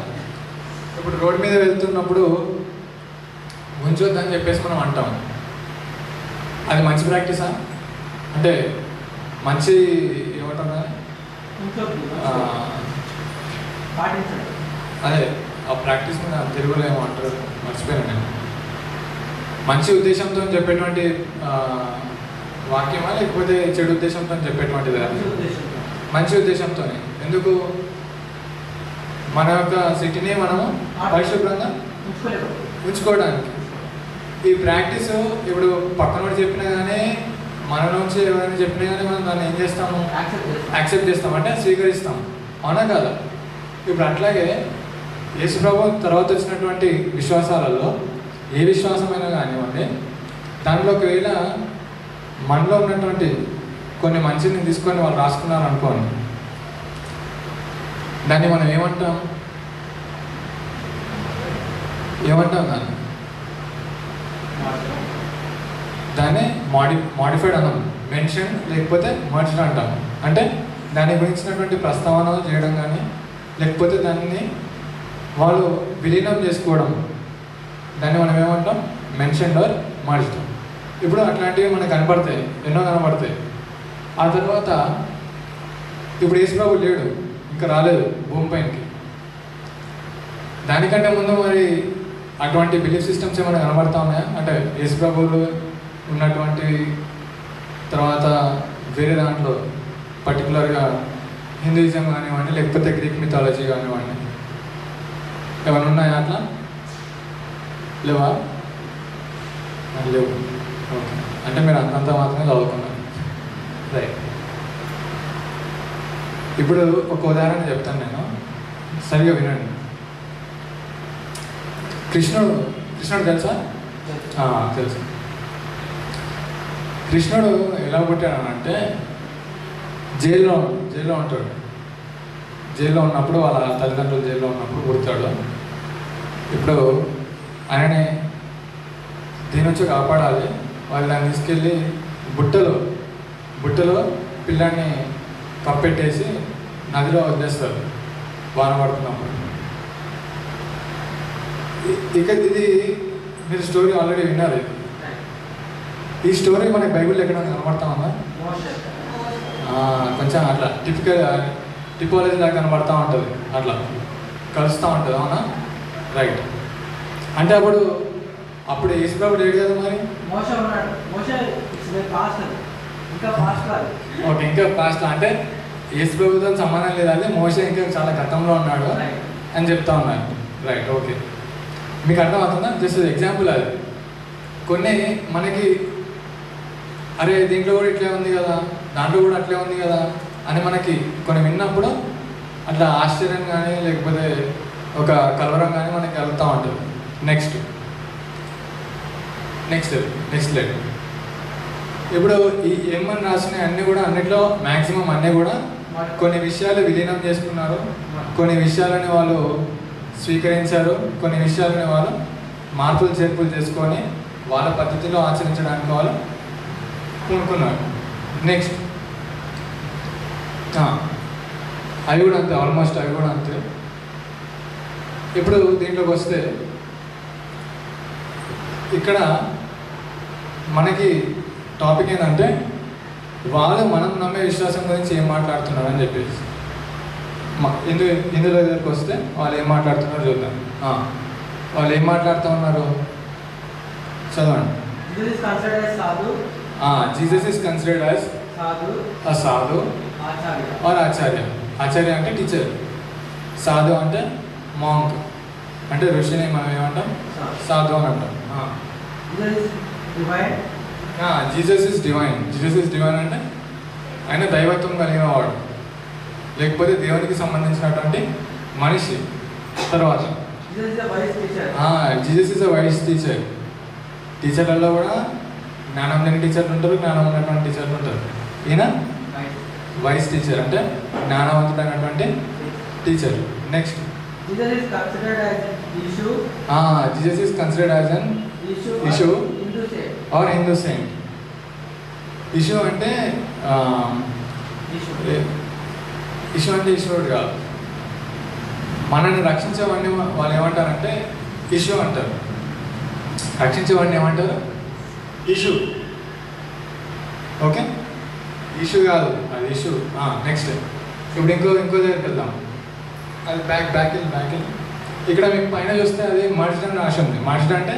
ఇప్పుడు రోడ్ మీద వెళ్తున్నప్పుడు ఉంచొద్దని చెప్పేసి మనం అంటాం. అది మంచి ప్రాక్టీసా? అంటే మంచి ఏమంటారు, అదే ఆ ప్రాక్టీస్ మీద తెలుగులో ఏమో అంటారు, మర్చిపోయాను నేను. మంచి ఉద్దేశంతో చెప్పేటువంటి వాక్యమా, లేకపోతే చెడు ఉద్దేశంతో చెప్పేటువంటిదా? మంచి ఉద్దేశంతోనే. ఎందుకు? మన యొక్క సిటీని మనము పరిశుభ్రంగా ఉంచుకోవడానికి. ఈ ప్రాక్టీస్ ఇప్పుడు పక్కన చెప్పినా కానీ, మన నుంచి ఎవరైనా చెప్పినా కానీ మనం దాన్ని ఏం చేస్తాము? యాక్సెప్ట్ చేస్తాం, అంటే స్వీకరిస్తాం. అవునా కదా? ఇప్పుడు అట్లాగే యేసుప్రభు తర్వాత వచ్చినటువంటి విశ్వాసాలలో ఏ విశ్వాసమైనా కానివ్వండి, దానిలో ఒకవేళ మనలో ఉన్నటువంటి కొన్ని మంచిని తీసుకొని వాళ్ళు రాసుకున్నారు అనుకోండి, దాన్ని మనం ఏమంటాం దాన్ని మాడిఫైడ్ అన్నాం. మెన్షన్ లేకపోతే మర్జ్డ్ అంటాం. అంటే దాని గురించినటువంటి ప్రస్తావన చేయడం కానీ, లేకపోతే దాన్ని వాళ్ళు విలీనం చేసుకోవడం, దాన్ని మనం ఏమంటాం? Mentioned or merged. ఇప్పుడు అట్లాంటివి మనకు కనపడతాయి, ఎన్నో కనపడతాయి. ఆ తర్వాత ఇప్పుడు యేసుప్రభు లేడు, ఇంకా రాలేదు భూమిపైనకి. దానికంటే ముందు మరి అటువంటి బిలీఫ్ సిస్టమ్స్ ఏమైనా కనబడతా ఉన్నాయా? అంటే యేసుప్రభువులు ఉన్నటువంటి తర్వాత వేరే దాంట్లో పర్టికులర్గా హిందూయిజం కానివ్వండి, లేకపోతే గ్రీక్ మిథాలజీ కానివ్వండి, ఏమైనా ఉన్నాయా అట్లా? లేవా? లేవు. ఓకే. అంటే మీరు అంతంత మాత్రమే చదువుకున్నారు. రైట్. ఇప్పుడు ఒక ఉదాహరణ చెప్తాను నేను, సరిగా వినండి. కృష్ణుడు తెలుసా? తెలుసు. కృష్ణుడు ఎలా పుట్టాడనంటే జైల్లో ఉంటాడు. జైల్లో ఉన్నప్పుడు వాళ్ళ తల్లిదండ్రులు జైల్లో ఉన్నప్పుడు పుడతాడు. ఇప్పుడు ఆయనని దీని నుంచి కాపాడాలి, వాళ్ళు దాన్ని తీసుకెళ్ళి బుట్టలో పిల్లాన్ని కప్పెట్టేసి నదిలో వదిలేస్తారు వాన పడుతున్నప్పుడు. ఇక ఇది మీరు స్టోరీ ఆల్రెడీ విన్నారు. ఈ స్టోరీ మనకి బైబిల్లో ఎక్కడ కనబడతామన్నా కొంచెం అట్లా టిపాలజీ లాగా కనబడతా ఉంటుంది, అట్లా కలుస్తూ ఉంటుంది. అవునా? రైట్. అంటే అప్పుడు యేసుప్రభు లేడు కదా మరి. ఓకే, ఇంకా పాస్ట్ అంటే యేసుప్రభుతో సంబంధం లేదు, అది మోషే ఇంకా చాలా గతంలో ఉన్నాడు అని చెప్తా ఉన్నారు. రైట్. ఓకే, మీకు అర్థమవుతుందా? జస్ట్ ఎగ్జాంపుల్ అది. కొన్ని మనకి అరే దీంట్లో కూడా ఇట్లే ఉంది కదా, దాంట్లో కూడా అట్లే ఉంది కదా అని మనకి కొన్ని విన్నప్పుడు అట్లా ఆశ్చర్యం కానీ లేకపోతే ఒక కలవరం కానీ మనకి వెళ్తూ ఉంటుంది. Next let. ఇప్పుడు ఈ ఏమని రాసినాయి అన్నీ కూడా, అన్నిట్లో మ్యాక్సిమం అన్నీ కూడా కొన్ని విషయాలు విలీనం చేసుకున్నారు, కొన్ని విషయాలని వాళ్ళు స్వీకరించారు, కొన్ని విషయాలని వాళ్ళు మార్పులు చేర్పులు చేసుకొని వాళ్ళ పద్ధతిలో ఆచరించడానికి వాళ్ళు పూనుకున్నారు. నెక్స్ట్ అవి కూడా అంతే, ఆల్మోస్ట్ అవి కూడా అంతే. ఇప్పుడు దీంట్లోకి వస్తే ఇక్కడ మనకి టాపిక్ ఏంటంటే వాళ్ళు మనం నమ్మే విశ్వాసం గురించి ఏం మాట్లాడుతున్నారు అని చెప్పేసి. ఇందులో దగ్గరికి వస్తే వాళ్ళు ఏం మాట్లాడుతున్నారో చూద్దాం. వాళ్ళు ఏం మాట్లాడుతూ ఉన్నారు చదవండి. జీసస్ ఈస్ కన్సిడర్డ్ యాజ్ సాధు ఆర్ ఆచార్య. ఆచార్య అంటే టీచర్, సాధు అంటే మాంక్ అంటే ఋషిని మనం ఏమంటాం సాధు అని అంటాం. Jesus is divine. Jesus is divine అంటే ఆయన దైవత్వం కలిగిన వాడు, లేకపోతే దేవునికి సంబంధించినటువంటి మనిషి. తర్వాత Jesus is a wise teacher. టీచర్లలో కూడా జ్ఞానం లేని టీచర్లు ఉంటారు, జ్ఞానం ఉన్నటువంటి టీచర్లు ఉంటారు. ఈయన వైస్ టీచర్ అంటే జ్ఞానవంతుడైనటువంటి teacher. Next Jesus is considered as an Ishu or Hindu saint. Ishu అంటే ఈశ్వరుడు కాదు, మనల్ని రక్షించేవాడిని వాళ్ళు ఏమంటారంటే ఇష్యూ అంటారు. రక్షించేవాడిని ఏమంటారు ఇష్యూ. ఓకే, ఇష్యూ కాదు అది ఇష్యూ. నెక్స్ట్ ఇప్పుడు ఇంకో దగ్గరికి వెళ్దాం. అది బ్యాక్ ఇక్కడ మీకు పైన చూస్తే అది మర్జ్డ్ అని రాసి ఉంది. మర్జ్డ్ అంటే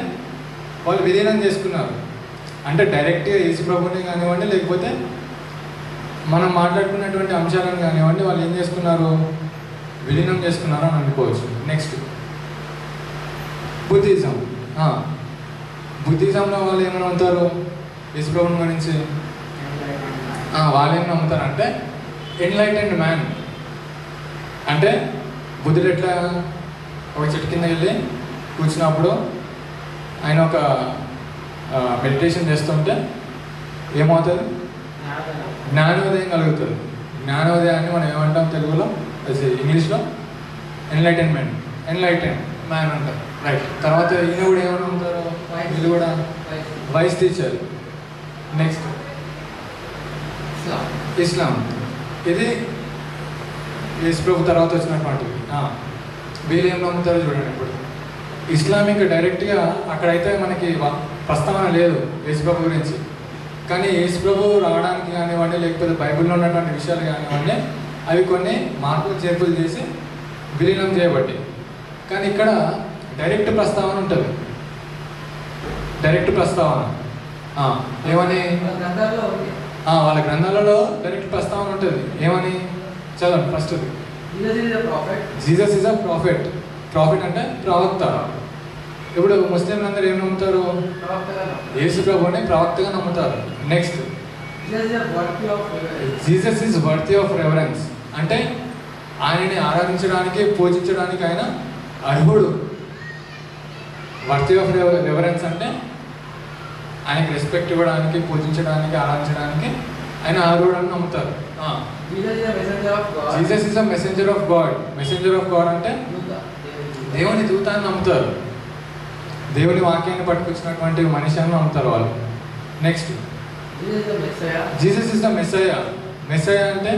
వాళ్ళు విలీనం చేసుకున్నారు. అంటే డైరెక్ట్గా యేసు ప్రభుని కానివ్వండి, లేకపోతే మనం మాట్లాడుకున్నటువంటి అంశాలను కానివ్వండి, వాళ్ళు ఏం చేసుకున్నారు విలీనం చేసుకున్నారు అని అనుకోవచ్చు. Next Buddhism. బుద్ధిజంలో వాళ్ళు ఏమైనా నమ్ముతారు యేసు ప్రభుని గురించి? వాళ్ళు ఏం నమ్ముతారంటే ఎన్లైటెండ్ మ్యాన్. అంటే బుద్ధుడు ఎట్లా ఒక చెట్టు కింద వెళ్ళి కూర్చున్నప్పుడు ఆయన ఒక మెడిటేషన్ చేస్తుంటే ఏమవుతుంది? జ్ఞానోదయం కలుగుతుంది. జ్ఞానోదయాన్ని మనం ఏమంటాం తెలుగులో, ఇంగ్లీష్లో ఎన్లైటెండ్ మ్యాన్ అంటారు. రైట్. తర్వాత ఈయన కూడా ఏమైనా ఉంటారు, వీళ్ళు కూడా వైస్ టీచర్. నెక్స్ట్ ఇస్లాం. ఇది యేసు ప్రభు తర్వాత వచ్చినటువంటిది. వీళ్ళు ఏం నమ్ముతారో చూడండి. ఇప్పుడు ఇస్లామిక్ డైరెక్ట్గా అక్కడైతే మనకి ప్రస్తావన లేదు యేసు ప్రభు గురించి, కానీ యేసు ప్రభు రావడానికి కానివ్వండి, లేకపోతే బైబిల్లో ఉన్నటువంటి విషయాలు కానివ్వండి, అవి కొన్ని మార్పులు చేర్పులు చేసి విలీనం చేయబట్టి. కానీ ఇక్కడ డైరెక్ట్ ప్రస్తావన ఉంటుంది. డైరెక్ట్ ప్రస్తావన ఏమని? వాళ్ళ గ్రంథాలలో డైరెక్ట్ ప్రస్తావన ఉంటుంది. ఏమని చదవండి first. Jesus is a profit. Profit అంటే ప్రవక్త. ఇప్పుడు ముస్లింలు అందరూ ఏం నమ్ముతారు? యేసు ప్రభుని ప్రవక్తగా నమ్ముతారు. Next Jesus is worthy of reverence. అంటే ఆయనని ఆరాధించడానికి పూజించడానికి ఆయన అర్హుడు. వర్తీ ఆఫ్ రెవరెన్స్ అంటే ఆయనకి రెస్పెక్ట్ ఇవ్వడానికి, పూజించడానికి, ఆరాధించడానికి ఆయన అర్హుడు అని నమ్ముతారు. Jesus is a messenger of God. Messenger of God అంటే దేవుని దూత అని నమ్ముతారు. దేవుని వాక్యాన్ని పట్టుకొచ్చినటువంటి మనిషి అని నమ్ముతారు వాళ్ళు. నెక్స్ట్ జీసస్ ఇస్ ద మెస్సయా. మెస్సయా అంటే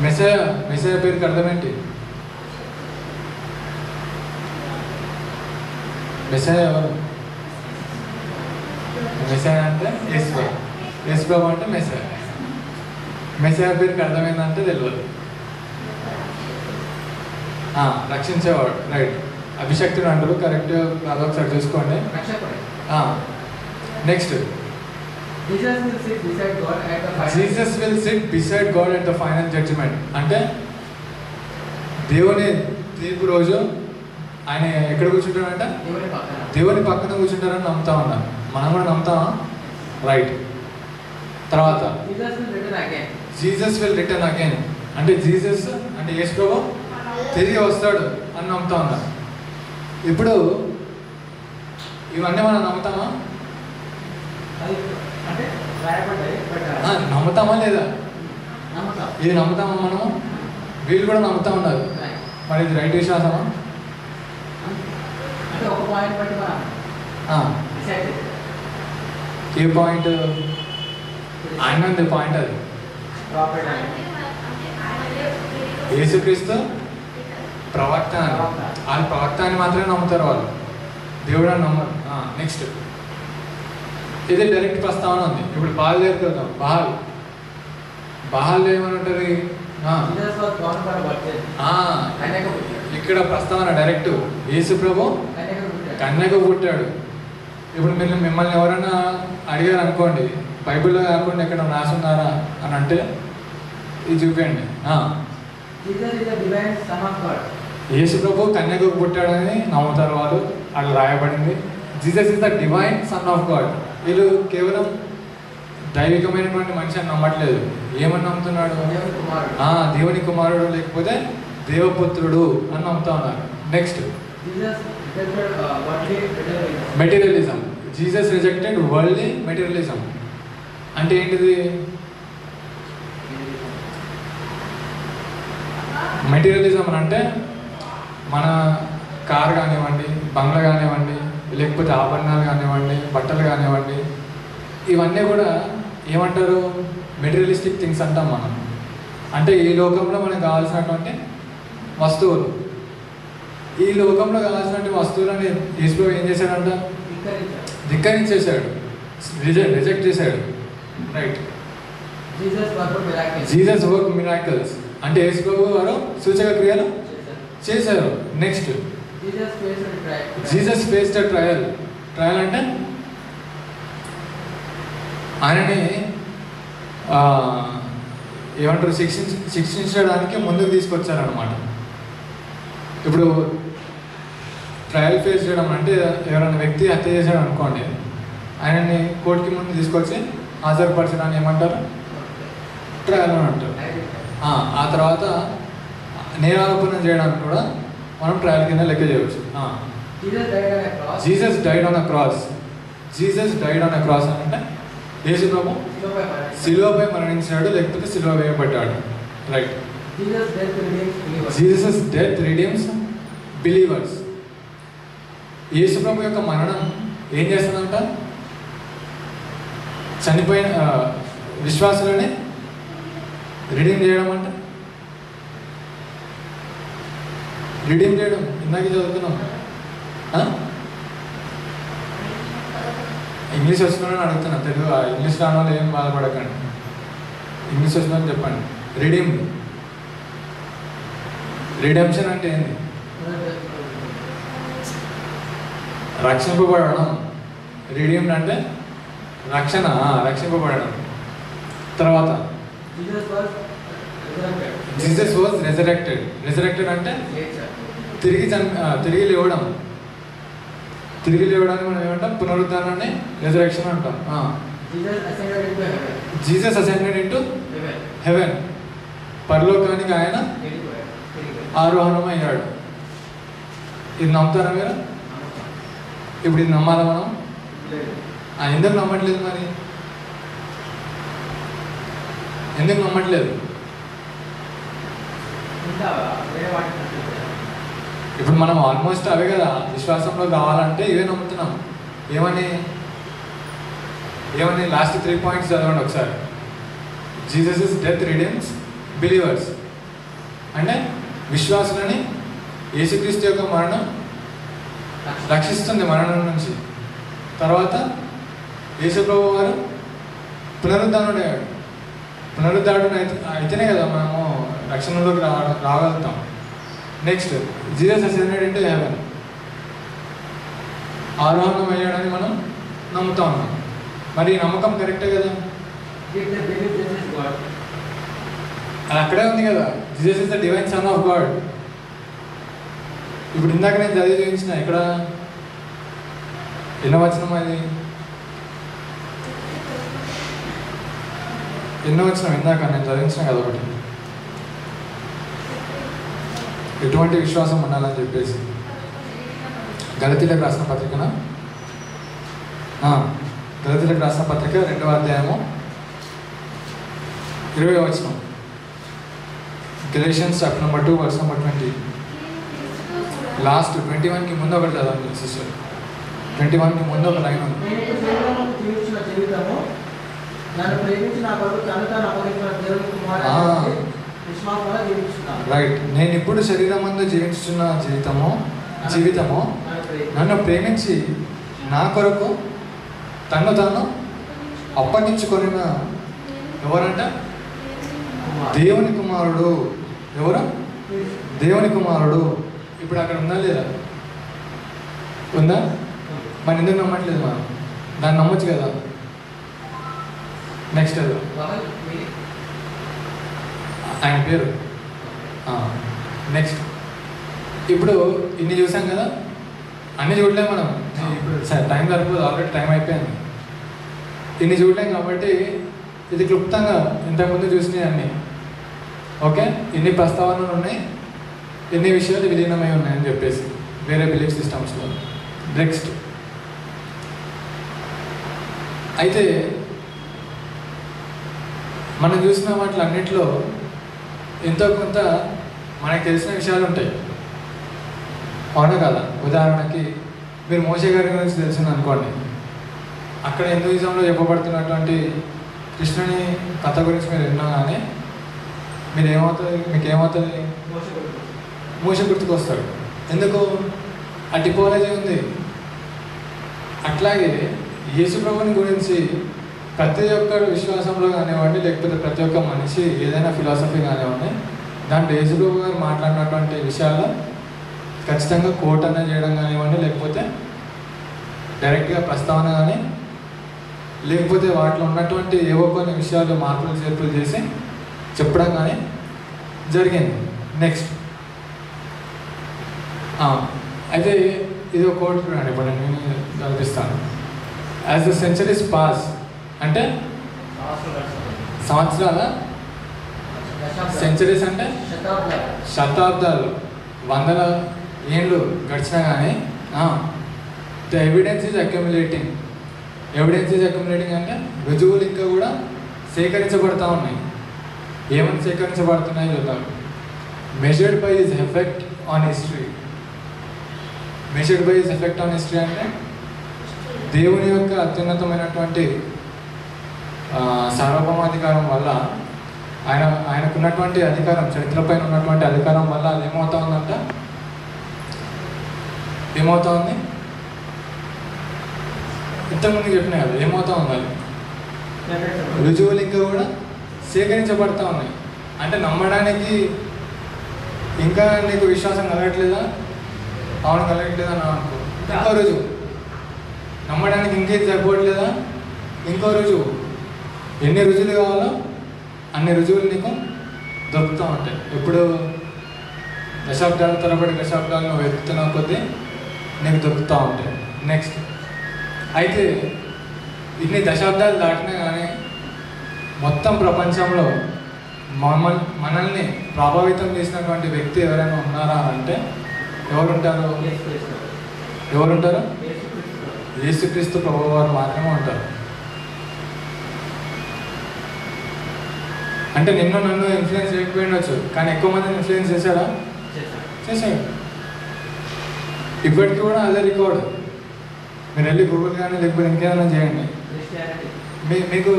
మెస్సయా పేరుకి అర్థం ఏంటి? మెస్సయా ఎవరు? మెస్సయా అంటే యేసు ప్రభు అంటే మెస్సయా. మెస్సయా పేరుకి అర్థమైందంటే తెలియదు. రక్షించేవాడు. రైట్. అభిషక్తుడు అంటారు. కరెక్ట్. అదొకసారి చూసుకోండి. Next Jesus will sit beside God at the final judgement. అంటే దేవుని తీర్పు రోజు ఆయన ఎక్కడ కూర్చుంటాడంట? దేవుని పక్కన కూర్చుంటారని నమ్ముతా ఉన్నాను. మనం కూడా నమ్ముతామా? రైట్. తర్వాత జీసస్ విల్ రిటర్న్ అగైన్, అంటే జీసస్ అంటే యేసు ప్రభు తిరిగి వస్తాడు అని నమ్ముతా ఉన్నారు. ఇప్పుడు ఇవన్నీ మనం నమ్ముతామా? నమ్ముతామా లేదా? ఇది నమ్ముతామా మనము? వీళ్ళు కూడా నమ్ముతా ఉన్నారు. మరి ఇది రైట్ విశ్వాసమా? ఏ పాయింట్? ఆయన పాయింట్ అది యేసుక్రీస్తు ప్రవక్త అని, వాళ్ళు ప్రవక్త అని మాత్రమే నమ్ముతారు వాళ్ళు, దేవుడు అని నమ్మరు. నెక్స్ట్ ఇది డైరెక్ట్ ప్రస్తావన ఉంది. ఇప్పుడు బాల్ దగ్గరికి వెళ్దాం. బహాల్ ఏమని ఉంటుంది? ఇక్కడ ప్రస్తావన డైరెక్ట్ యేసు ప్రభు కన్యకు పుట్టాడు. ఇప్పుడు మీరు మిమ్మల్ని ఎవరైనా అడిగారు అనుకోండి, బైబిల్లో కాకుండా ఎక్కడ రాసున్నారా అని అంటే ఇది చూపించండి. యేసు ప్రభు కన్యకు పుట్టాడని నమ్ముతారు వాళ్ళు, అక్కడ రాయబడింది. Jesus is the divine son of God. వీళ్ళు కేవలం దైవికమైనటువంటి మనిషి అని నమ్మట్లేదు. ఏమని నమ్ముతున్నాడు? దేవుని కుమారుడు లేకపోతే దేవపుత్రుడు అని నమ్ముతా ఉన్నారు. Next materialism. Jesus rejected worldly materialism. అంటే ఏంటిది? మెటీరియలిజం అని అంటే మన కార్ కానివ్వండి, బంగ్లా కానివ్వండి, లేకపోతే ఆభరణాలు కానివ్వండి, బట్టలు కానివ్వండి, ఇవన్నీ కూడా ఏమంటారు? మెటీరియలిస్టిక్ థింగ్స్ అంటాం మనం. అంటే ఈ లోకంలో మనకు కావాల్సినటువంటి వస్తువులు. ఈ లోకంలో కావాల్సినటువంటి వస్తువులని యేసు ఏం చేశాడంట? ధిక్కరించేశాడు, రిజెక్ట్ చేశాడు. రైట్. జీసస్ వర్క్ మిరాకిల్స్ అంటే యేసు ప్రభు వారు సూచక క్రియలు చేశారు. Next Jesus faced trial. Trial అంటే ఆయనని ఏమంటారు, శిక్షించడానికి ముందుకు తీసుకొచ్చారనమాట. ఇప్పుడు ట్రయల్ ఫేస్ చేయడం అంటే ఎవరైనా వ్యక్తి హత్య చేశాడు అనుకోండి, ఆయనని కోర్టుకి ముందు తీసుకొచ్చి హాజరుపరచడాన్ని ఏమంటారు? ట్రయల్ అని అంటారు. ఆ తర్వాత నేరారోపణ చేయడానికి కూడా మనం ట్రయల్ కింద లెక్క చేయవచ్చు. Jesus died on a cross. Jesus died on a cross అని అంటే యేసు ప్రభు సిలువపై మరణించాడు, లేకపోతే సిలువ వేయబడ్డాడు. Right. Jesus death redeems believers. Yesu ప్రభు యొక్క మరణం ఏం చేస్తుందంట? చనిపోయిన విశ్వాసులని రిడీమ్ చేయడం. అంటే రిడీమ్ చేయడం ఇందాక చదువుతున్నాం. ఇంగ్లీష్ వస్తుందని అడుగుతున్నా, తెలుగు ఇంగ్లీష్ రాని వాళ్ళు ఏం బాధపడకండి, ఇంగ్లీష్ వస్తుందని చెప్పండి. రిడీమ్, రిడెంప్షన్ అంటే ఏంది? రక్షింపబడడం. రిడీమ్డ్ అంటే రక్షణ, రక్షింపబడడం. తర్వాత జీసస్ వాజ్ రెజరెక్టెడ్. రెజరెక్టెడ్ అంటే తిరిగి లేవడం. తిరిగి లేవడానికి మనం ఏమంటాం? పునరుద్ధానాన్ని రెజరెక్షన్ అంటాం. Jesus ascended into heaven. పరలోకానికి ఆయన ఆరోహణం అయ్యాడు. ఇది నమ్ముతారా మీరు? ఇప్పుడు ఇది నమ్మాలా మనం? ఎందుకు నమ్మట్లేదు? మరి ఎందుకు నమ్మట్లేదు? ఇప్పుడు మనం ఆల్మోస్ట్ అవే కదా విశ్వాసంలో కావాలంటే ఇవే నమ్ముతున్నాం. ఏమని లాస్ట్ 3 పాయింట్స్ చదవండి ఒకసారి. Jesus is death redeems believers అంటే విశ్వాసులని యేసుక్రీస్తు యొక్క మరణం రక్షిస్తుంది మరణం నుంచి. తర్వాత యేసు ప్రభు వారు పునరుద్ధానుడయ్యాడు. పునరుద్ధారుడు అయితేనే కదా మనము రక్షణలోకి రాగలుగుతాం. Next Jesus ascended into heaven. ఆరోహణం అయ్యాడని మనం నమ్ముతా ఉన్నాం. మరి ఈ నమ్మకం కరెక్టే కదా? అది అక్కడే ఉంది కదా, Jesus is the divine son of God. ఇప్పుడు ఇందాక నేను చదివి చూపించిన ఇక్కడ ఎన్నో వచనం అది? ఎన్నో వచ్చిన ఇందాక నేను చదివించిన కదా ఒకటి, ఎటువంటి విశ్వాసం ఉండాలని చెప్పేసి. గలతీలకు రాసిన పత్రికన గలతీలకు రాసిన పత్రిక 2వ అధ్యాయము 20వ వచనం. Galatians chapter number 2 verse number 20. Last 21కి ముందు ఒకటి చదవండి సిస్టర్. 21కి ముందు ఒక లైన్ ఉంది. రైట్. నేను ఇప్పుడు శరీరం ముందు జీవించుతున్న జీవితము నన్ను ప్రేమించి నా కొరకు తను తాను అప్పగించుకొనిన ఎవరంట? దేవుని కుమారుడు. ఎవరు? దేవుని కుమారుడు. ఇప్పుడు అక్కడ ఉందా లేదా? ఉందా? మన ఎందుకు నమ్మట్లేదు? మనం దాన్ని నమ్మొచ్చు కదా. నెక్స్ట్ అది ఆయన పేరు. నెక్స్ట్ ఇప్పుడు ఇన్ని చూసాం కదా, అన్నీ చూడలేం మనం. ఇప్పుడు టైం సరిపోదు, ఆల్రెడీ టైం అయిపోయింది. ఇన్ని చూడలేం కాబట్టి ఇది క్లుప్తంగా ఇంతకుముందు చూసినాయి అన్నీ. ఓకే, ఇన్ని ప్రస్తావనలు ఉన్నాయి, ఎన్ని విషయాలు విలీనమై ఉన్నాయని చెప్పేసి వేరే బిలీఫ్ సిస్టమ్స్లో. నెక్స్ట్ అయితే మనం చూసిన వాటిలో అన్నింటిలో ఎంతో కొంత మనకు తెలిసిన విషయాలు ఉంటాయి, అవునా కదా. ఉదాహరణకి మీరు మోషే గారి గురించి తెలిసింది అనుకోండి, అక్కడ హిందూయిజంలో చెప్పబడుతున్నటువంటి కృష్ణుని కథ గురించి మీరు విన్నాగానే మీకు ఏమవుతుంది? మోషే గుర్తుకొస్తాడు. ఎందుకు? ఆ టిపోలజీ ఉంది. అట్లాగే యేసు ప్రభుని గురించి ప్రతి ఒక్క విశ్వాసంలో కానివ్వండి, లేకపోతే ప్రతి ఒక్క మనిషి ఏదైనా ఫిలాసఫీ కానివ్వండి, దాంట్లో యేసు ప్రభు గారు మాట్లాడినటువంటి విషయాలు ఖచ్చితంగా కోట్ అనే చేయడం కానివ్వండి, లేకపోతే డైరెక్ట్గా ప్రస్తావన కానీ, లేకపోతే వాటిలో ఉన్నటువంటి ఏవో కొన్ని విషయాలు మార్పులు చేర్పులు చేసి చెప్పడం కానీ జరిగింది. నెక్స్ట్ అయితే ఇది ఒక కోట్ చూడండి, ఇప్పుడు నేను కల్పిస్తాను. యాజ్ ద సెంచరీస్ పాస్ అంటే సంవత్సరాల, సెంచరీస్ అంటే శతాబ్దాలు, వందల ఏళ్ళు గడిచినా కానీ the evidence is accumulating. Evidence is accumulating అంటే రుజువులు ఇంకా కూడా సేకరించబడతా ఉన్నాయి. ఏమని సేకరించబడుతున్నాయో చూద్దాం. Measured by his effect on history. Measured by his effect on history అంటే దేవుని యొక్క అత్యున్నతమైనటువంటి సార్వభౌమాధికారం వల్ల, ఆయనకున్నటువంటి అధికారం, చరిత్రపైన ఉన్నటువంటి అధికారం వల్ల అది ఏమవుతా ఉందంట? ఏమవుతా ఉంది? ఇంతకుముందు చెప్పినా కదా, ఏమవుతా ఉంది? రుజువులు ఇంకా కూడా సేకరించబడతా ఉన్నాయి. అంటే నమ్మడానికి ఇంకా నీకు విశ్వాసం కలగట్లేదా? అవును కలగట్లేదా నా అనుకో, ఇంకో రుజువు. నమ్మడానికి ఇంకేది సరిపోవట్లేదా? ఇంకో రుజువు. ఎన్ని రుజువులు కావాలో అన్ని రుజువులు నీకు దొరుకుతూ ఉంటాయి. ఇప్పుడు దశాబ్దాల దశాబ్దాలు నువ్వు వెతుకుతున్న కొద్దీ నీకు దొరుకుతూ ఉంటాయి. నెక్స్ట్ అయితే ఇన్ని దశాబ్దాలు దాటినా కానీ మొత్తం ప్రపంచంలో మనల్ని ప్రభావితం చేసినటువంటి వ్యక్తి ఎవరైనా ఉన్నారా అంటే ఎవరుంటారు? యేసుక్రీస్తు ప్రభువు వారు మాత్రమే ఉంటారు. అంటే నిన్ను నన్ను ఇన్ఫ్లుయెన్స్ చేయకపోయిండొచ్చు, కానీ ఎక్కువ మందిని ఇన్ఫ్లుయెన్స్ చేశాడా? చేశాడు. ఇప్పటికీ కూడా అదే రికార్డు. మీరు వెళ్ళి గూగుల్ కానీ లేకపోతే ఇంకేమైనా చేయండి, మీకు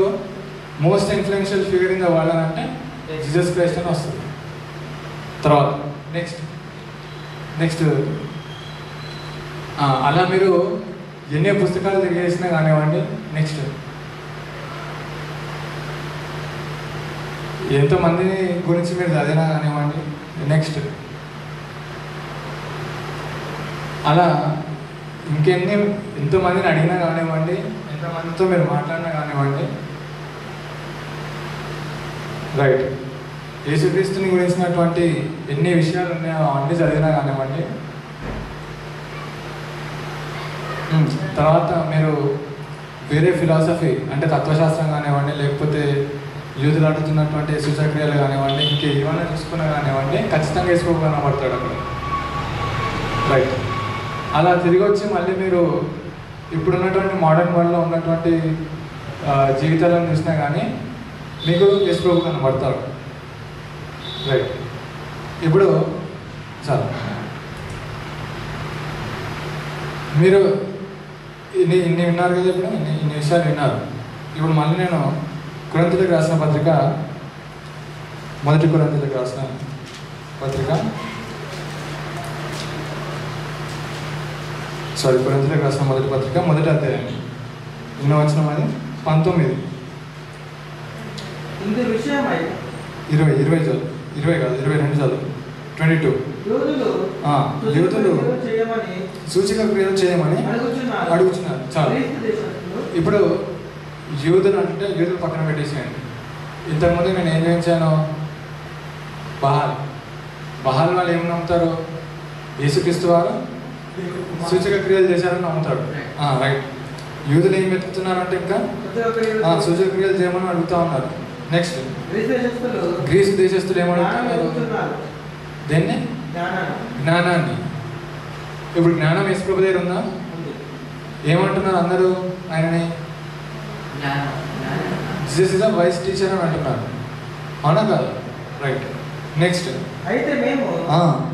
most influential figure in the world అంటే జీసస్ క్రైస్ట్ అని వస్తుంది. తర్వాత నెక్స్ట్ అలా మీరు ఎన్ని పుస్తకాలు తిరిగేసినా కానివ్వండి, నెక్స్ట్ ఎంతమందిని గురించి మీరు చదివినా కానివ్వండి, నెక్స్ట్ అలా ఎంతమందిని అడిగినా కానివ్వండి, ఎంతమందితో మీరు మాట్లాడినా కానివ్వండి, రైట్, యేసుక్రీస్తుని గురించినటువంటి ఎన్ని విషయాలు ఉన్నాయో అవన్నీ చదివినా కానివ్వండి. తర్వాత మీరు వేరే ఫిలాసఫీ అంటే తత్వశాస్త్రం కానివ్వండి, లేకపోతే యూదులు అడుగుతున్నటువంటి సూచక్రియలు కానివ్వండి, ఇంకా ఏమైనా చూసుకున్నా కానివ్వండి, ఖచ్చితంగా వేసుకోక కనబడతాడు అక్కడ. రైట్. అలా తిరిగి వచ్చి మళ్ళీ మీరు ఇప్పుడున్నటువంటి మోడర్న్ వరల్డ్లో ఉన్నటువంటి జీవితాలను చూసినా కానీ మీకు వేసుకోక కనబడతాడు. రైట్. ఇప్పుడు చాలా మీరు ఇన్ని విన్నారు కదా, ఇప్పుడు ఇన్ని విషయాలు విన్నారు. ఇప్పుడు మళ్ళీ నేను కొరింథీయులకు రాసిన పత్రిక, మొదటి కొరింథీయులకు రాసిన పత్రిక, కొరింథీయులకు రాసిన మొదటి పత్రిక, మొదటి అధ్యాయం, ఎన్నో వచనం అది 19. 20 చదువు, 20 కాదు 22 చదువు. 22. యూదులు సూచక క్రియలు చేయమని అడుగుతున్నారు. చాలు. ఇప్పుడు యూదులు అంటే యూదులు పక్కన పెట్టేసేయండి. ఇంతకుముందు నేను ఏం చేయించాను, బహాల్ వాళ్ళు ఏం నమ్ముతారు, యేసుక్రీస్తు వారు సూచక క్రియలు చేశారని నమ్ముతాడు. రైట్. యూదులు ఏం వెతుకుతున్నారంటే ఇంకా సూచక క్రియలు చేయమని అడుగుతా ఉన్నారు. నెక్స్ట్, గ్రీసు దేశస్తులు ఏమడుగుతున్నారు, దేన్ని, జ్ఞానాన్ని. ఇప్పుడు జ్ఞానం యేసుప్రభు దగ్గర ఉందా? ఏమంటున్నారు అందరూ ఆయనని? Jesus is the wise teacher అని అంటున్నారు, అవునా కాదు? రైట్. నెక్స్ట్, అయితే మేము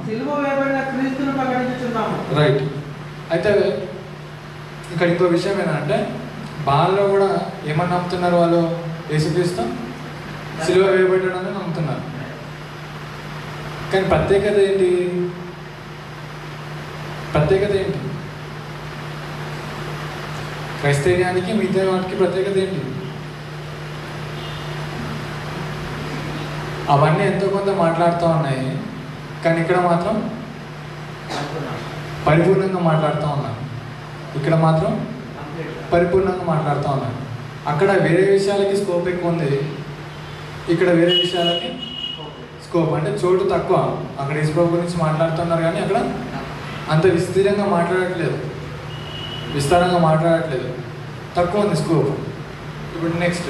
సిలువ వేయబడిన క్రీస్తును ప్రకటించుచున్నాము. రైట్. అయితే ఇక్కడ ఇంకో విషయం ఏంటంటే, బాల్లో కూడా ఏమని నమ్ముతున్నారు వాళ్ళు? యేసుక్రీస్తు సిలువ వేయబడ్డాడని నమ్ముతున్నారు. కానీ ప్రత్యేకత ఏంటి? క్రైస్తవ్యానికి మిగతా వాటికి ప్రత్యేకత ఏంటి? అవన్నీ ఎంతో కొంత మాట్లాడుతూ ఉన్నాయి, కానీ ఇక్కడ మాత్రం పరిపూర్ణంగా మాట్లాడుతూ ఉన్నాను. ఇక్కడ మాత్రం పరిపూర్ణంగా మాట్లాడుతూ ఉన్నాను. అక్కడ వేరే విషయాలకి స్కోప్ ఎక్కువ ఉంది, ఇక్కడ వేరే విషయాలకి స్కోప్ అంటే చోటు తక్కువ. అక్కడ యేసుప్రభు గురించి మాట్లాడుతున్నారు కానీ అక్కడ అంత విస్తారంగా మాట్లాడట్లేదు, తక్కువ ఉంది స్కోప్. ఇప్పుడు నెక్స్ట్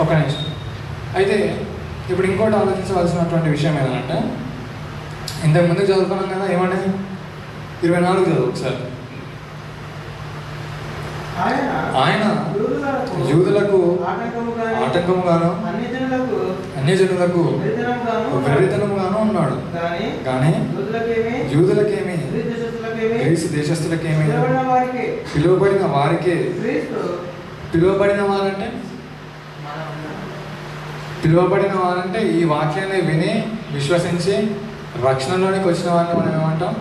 ఒక నిమిషం. అయితే ఇప్పుడు ఇంకోటి ఆలోచించవలసినటువంటి విషయం ఏంటంటే, ఇంతకుముందు చదువుకున్నాం కదా, ఏమని 24 చదువు ఒకసారి. ఆయన యూదులకు ఆటంకముగాను అన్యజనులకు వెర్రితనముగాను ఉన్నాడు, కానీ యూదులకేమి గ్రీసు దేశస్తులకేమి పిలువబడిన వారికే. పిలువబడిన వారంటే ఈ వాక్యాన్ని విని విశ్వసించి రక్షణలోనికి వచ్చిన వారిని మనం ఏమంటాం?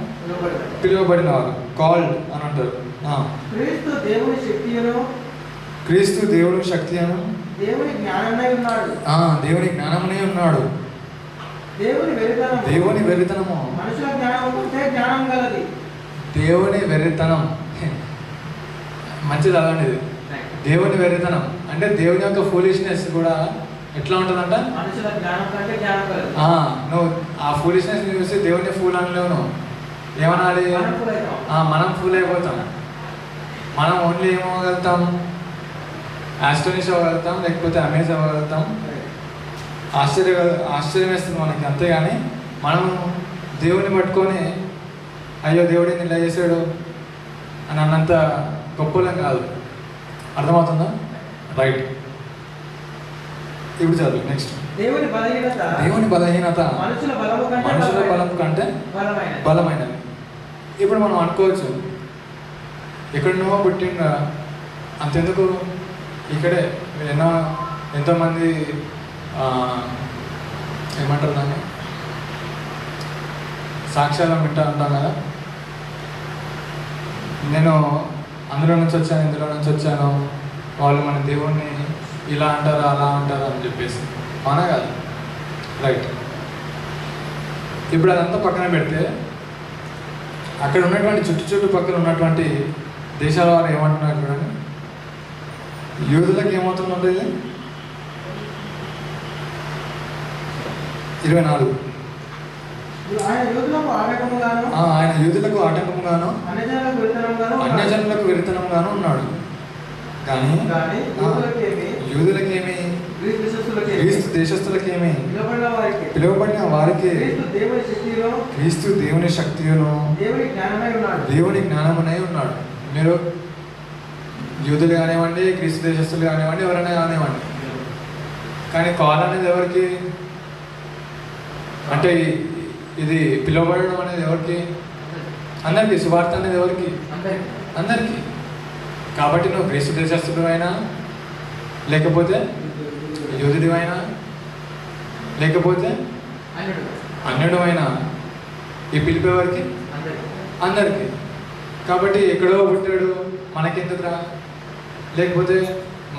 పిలువబడిన వారు, కాల్డ్ అని అంటారు. క్రీస్తు దేవుని శక్తి అను దేవుని జ్ఞానమనే ఉన్నాడు. దేవుని వెర్రితనము, దేవుని వెర్రితనం మంచిది అదండి. ఇది దేవుని వెర్రితనం అంటే దేవుని యొక్క ఫూలిష్నెస్ కూడా ఎట్లా ఉంటుందంట? నువ్వు ఆ ఫూలిష్నెస్ చూసి దేవుని ఫూల్ అనలేవు. నువ్వు ఏమనాలి? మనం ఫూల్ అయిపోతాం. మనం ఓన్లీ ఏమవగలుగుతాం? ఆస్ట్రోనిష్ అవ్వగలుగుతాం, లేకపోతే అమేజ్ అవ్వగలుగుతాం. ఆశ్చర్యం వేస్తుంది మనకి, అంతేగాని మనం దేవుని పట్టుకొని అయ్యో దేవుడిని ఇలా చేశాడు అని అన్నంత గొప్పలం కాదు. అర్థమవుతుందా? రైట్. ఇప్పుడు చదువు నెక్స్ట్. దేవుని బలహీనత మనుషుల బలం కంటే బలమైనది. ఇప్పుడు మనం అనుకోవచ్చు, ఎక్కడనో పుట్టిండ అంతెందుకు, ఇక్కడే ఎంతోమంది ఏమంటారు దాన్ని, సాక్ష్యాలు వింటా అంటాం కదా. నేను అందులో నుంచి వచ్చాను, ఇందులో నుంచి వచ్చాను, వాళ్ళు మన దేవుణ్ణి ఇలా అంటారు అలా అంటారు అని చెప్పేసి, అవునా కాదు? రైట్. ఇప్పుడు అదంతా పక్కన పెడితే అక్కడ ఉన్నటువంటి చుట్టుపక్కల ఉన్నటువంటి దేశాల వారు ఏమంటున్నారు చూడండి. యూదులకు ఏమవుతుందంటే 24 ఆయన యూదులకు ఆటంకముగాను అన్యజనులకు వెరితనముగాను ఉన్నాడు, కానీ యూదులకేమి, క్రీస్తు దేశస్తులకేమి, పిలువబడిన వారికి క్రీస్తు దేవుని శక్తియును దేవుని జ్ఞానమునై ఉన్నాడు. మీరు యూదులు కానివ్వండి, క్రీస్తు దేశస్తులు కానివ్వండి, ఎవరైనా కానివ్వండి, కానీ కాల్ అనేది ఎవరికి అంటే ఇది పిలువబడడం అనేది ఎవరికి? అందరికీ. సువార్త అనేది ఎవరికి? అందరికీ. కాబట్టి నువ్వు క్రీస్తు దేశస్తుడు అయినా, లేకపోతే యూదుడు అయినా, లేకపోతే అన్యుడు అయినా, ఈ పిలిపేవారికి అందరికీ. కాబట్టి ఎక్కడో పుట్టాడు మనకెందుకురా, లేకపోతే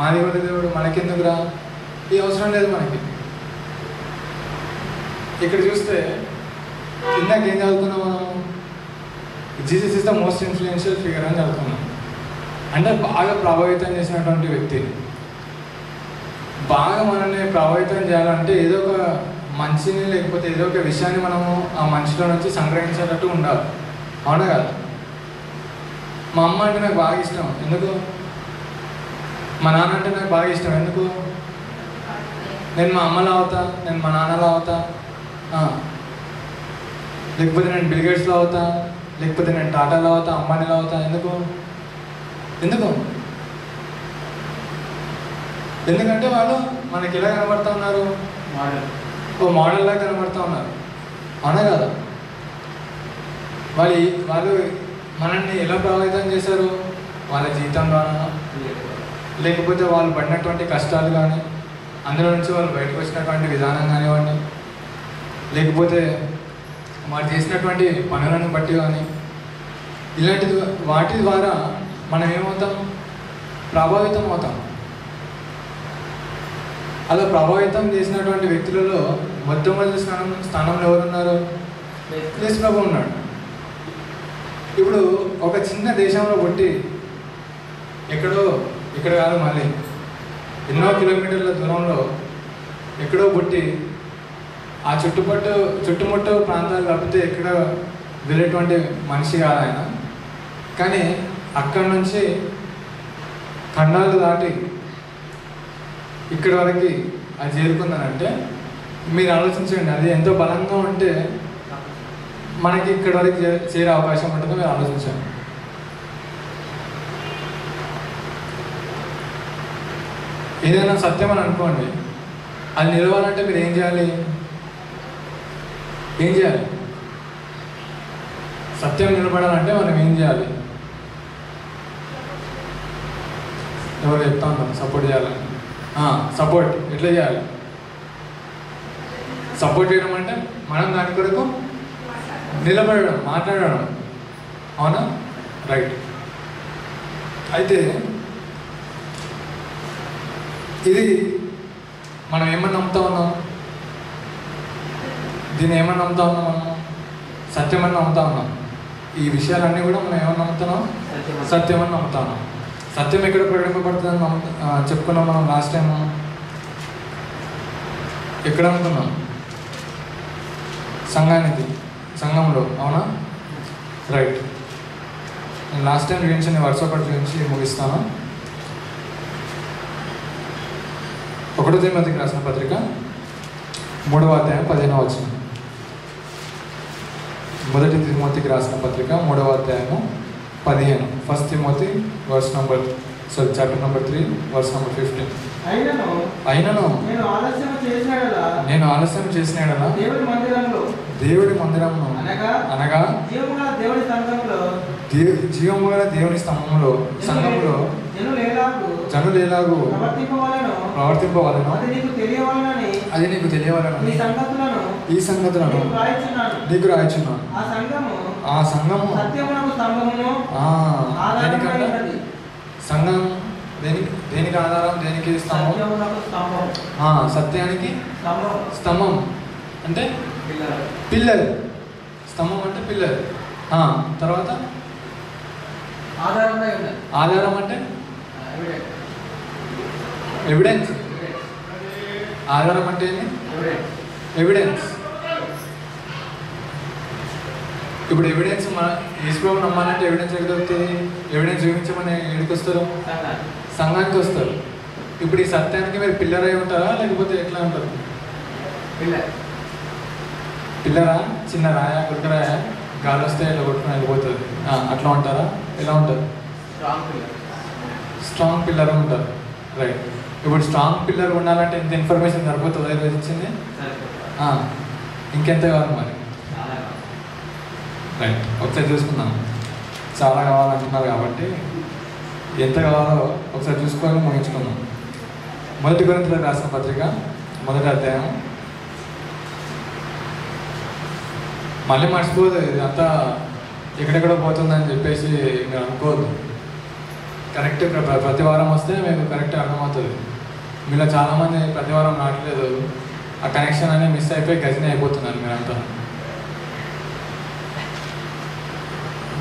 మాది కూడా దేవుడు మనకెందుకురా, ఈ అవసరం లేదు మనకి. ఇక్కడ చూస్తే ఇందాక ఏం చదువుకున్నాం మనం? Jesus is the most influential figure అని చదువుకున్నాం. అంటే బాగా ప్రభావితం చేసినటువంటి వ్యక్తి. బాగా మనల్ని ప్రభావితం చేయాలంటే ఏదో ఒక మంచిని, లేకపోతే ఏదో ఒక విషయాన్ని మనము ఆ మనిషిలో నుంచి సంగ్రహించేటట్టు ఉండాలి. అవునా కదా? మా అమ్మ అంటే నాకు బాగా ఇష్టం. ఎందుకు? మా నాన్న అంటే నాకు బాగా ఇష్టం. ఎందుకు? నేను మా అమ్మలా అవుతా, నేను మా నాన్నలా అవుతా, లేకపోతే నేను బిల్ గేట్స్లో అవుతా, లేకపోతే నేను టాటాలో అవుతా, అంబానీలో అవుతా. ఎందుకు? ఎందుకంటే వాళ్ళు మనకి ఎలా కనబడుతూ ఉన్నారు? ఓ మోడల్లా కనబడుతూ ఉన్నారు. అవునా కదా? వాళ్ళు మనల్ని ఎలా ప్రభావితం చేశారు? వాళ్ళ జీవితం ద్వారా, లేకపోతే వాళ్ళు పడినటువంటి కష్టాలు కానీ, అందులో నుంచి వాళ్ళు బయటకు వచ్చినటువంటి విధానం కానివ్వండి, లేకపోతే వారు చేసినటువంటి పనులను బట్టి కానీ, ఇలాంటి వాటి ద్వారా మనం ఏమవుతాం? ప్రభావితం అవుతాం. అలా ప్రభావితం చేసినటువంటి వ్యక్తులలో మొట్టమొదటి స్థానంలో ఎవరున్నారు? యేసు ప్రభు ఉన్నాడు. ఇప్పుడు ఒక చిన్న దేశంలో పుట్టి, ఇక్కడ కాదు, మళ్ళీ ఎన్నో కిలోమీటర్ల దూరంలో ఎక్కడో పుట్టి, ఆ చుట్టుముట్టు ప్రాంతాలు తప్పితే ఎక్కడ వెళ్ళేటువంటి మనిషి కాదు ఆయన. కానీ అక్కడి నుంచి ఖండాలు దాటి ఇక్కడి వరకు అది చేరుకుందనంటే మీరు ఆలోచించండి, అది ఎంతో బలంగా ఉంటే మనకి ఇక్కడి వరకు చేరే అవకాశం ఉంటుందో మీరు ఆలోచించండి. ఏదైనా సత్యం అని అనుకోండి, అది నిలవాలంటే మీరు ఏం చేయాలి? సత్యం నిలబడాలంటే మనం ఏం చేయాలి? ఎవరు చెప్తా ఉంటాం సపోర్ట్ చేయాలని? సపోర్ట్ ఎట్లా చేయాలి? సపోర్ట్ చేయడం అంటే మనం దాని కొరకు నిలబడడం, మాట్లాడడం. అవునా? రైట్. అయితే ఇది మనం ఏమని నమ్ముతా ఉన్నాం? దీన్ని ఏమని నమ్ముతా ఉన్నాం? మనం సత్యం అని నమ్ముతా ఉన్నాం. ఈ విషయాలన్నీ కూడా మనం ఏమని నమ్ముతున్నాం? సత్యం అని నమ్ముతా ఉన్నాం. సత్యం ఎక్కడ ప్రకటింపబడుతుందని చెప్పుకున్నాం మనం లాస్ట్ టైం. ఎక్కడ అనుకున్నాం? సంఘంలో. అవునా? రైట్. నేను లాస్ట్ టైం గురించి వర్ష ఒకటి గురించి ముగిస్తాను. 1 తిమోతికి రాసిన పత్రిక 3వ అధ్యాయం 15వ వచనం. 1 తిమోతికి రాసిన పత్రిక 3వ అధ్యాయము 15. 1 Timothy chapter number 3 verse number 15. అయినను నేను ఆలస్యం చేసిన యెడల దేవుడి మందిరమును అనగా జీవము గల దేవుని సంఘములో జనులు ఎలాగూ ప్రవర్తింపవలెను అది నీకు తెలియవలెనని ఈ సంగతులను నీకు రాయిచున్నాను. ఆ సంఘము సంఘం దేనికి ఆధారం? దేనికి స్తంభం? సత్యానికి స్తంభం అంటే పిల్లర్. స్తంభం అంటే పిల్లర్. తర్వాత ఆధారం అంటే ఎవిడెన్స్. ఆధారం అంటే ఎవిడెన్స్. ఇప్పుడు ఎవిడెన్స్ మన యేసుప్రభువు నమ్మాలంటే ఎవిడెన్స్ ఎక్కడ దొరుకుతుంది? ఎవిడెన్స్ చూపించమని ఎక్కడికి వస్తారు? సంఘానికి వస్తారు. ఇప్పుడు ఈ సత్యానికి మీరు పిల్లర్ అయి ఉంటారా లేకపోతే ఎట్లా ఉంటారు? పిల్లరా? చిన్న రాయా, గుడ్డరాయా, గాలి వస్తే ఇట్లా కొట్టుకుని వెళ్ళిపోతుంది, అట్లా ఉంటారా? ఎలా ఉంటారు? స్ట్రాంగ్ పిల్లర్ ఉంటారు. రైట్. ఇప్పుడు స్ట్రాంగ్ పిల్లర్ ఉండాలంటే ఇంత ఇన్ఫర్మేషన్ సరిపోతుందా ఈరోజు ఇచ్చింది? ఇంకెంత కావాలి మరి? రైట్. ఒకసారి చూసుకుందాం. చాలా కావాలంటున్నారు కాబట్టి ఎంత కావాలో ఒకసారి చూసుకొని ముగించుకుందాం. 1 కొరింథీయులకు రాసిన పత్రిక 1వ అధ్యాయం. మళ్ళీ మర్చిపోదు, ఇదంతా ఎక్కడెక్కడో పోతుందని చెప్పేసి మీరు అనుకోవద్దు. కరెక్ట్ ప్రతి వారం వస్తే మీకు కరెక్ట్ అర్థమవుతుంది. మీలో చాలామంది ప్రతి వారం రావట్లేదు, ఆ కనెక్షన్ అనేది మిస్ అయిపోయి గజిని అయిపోతున్నారు మీరంతా.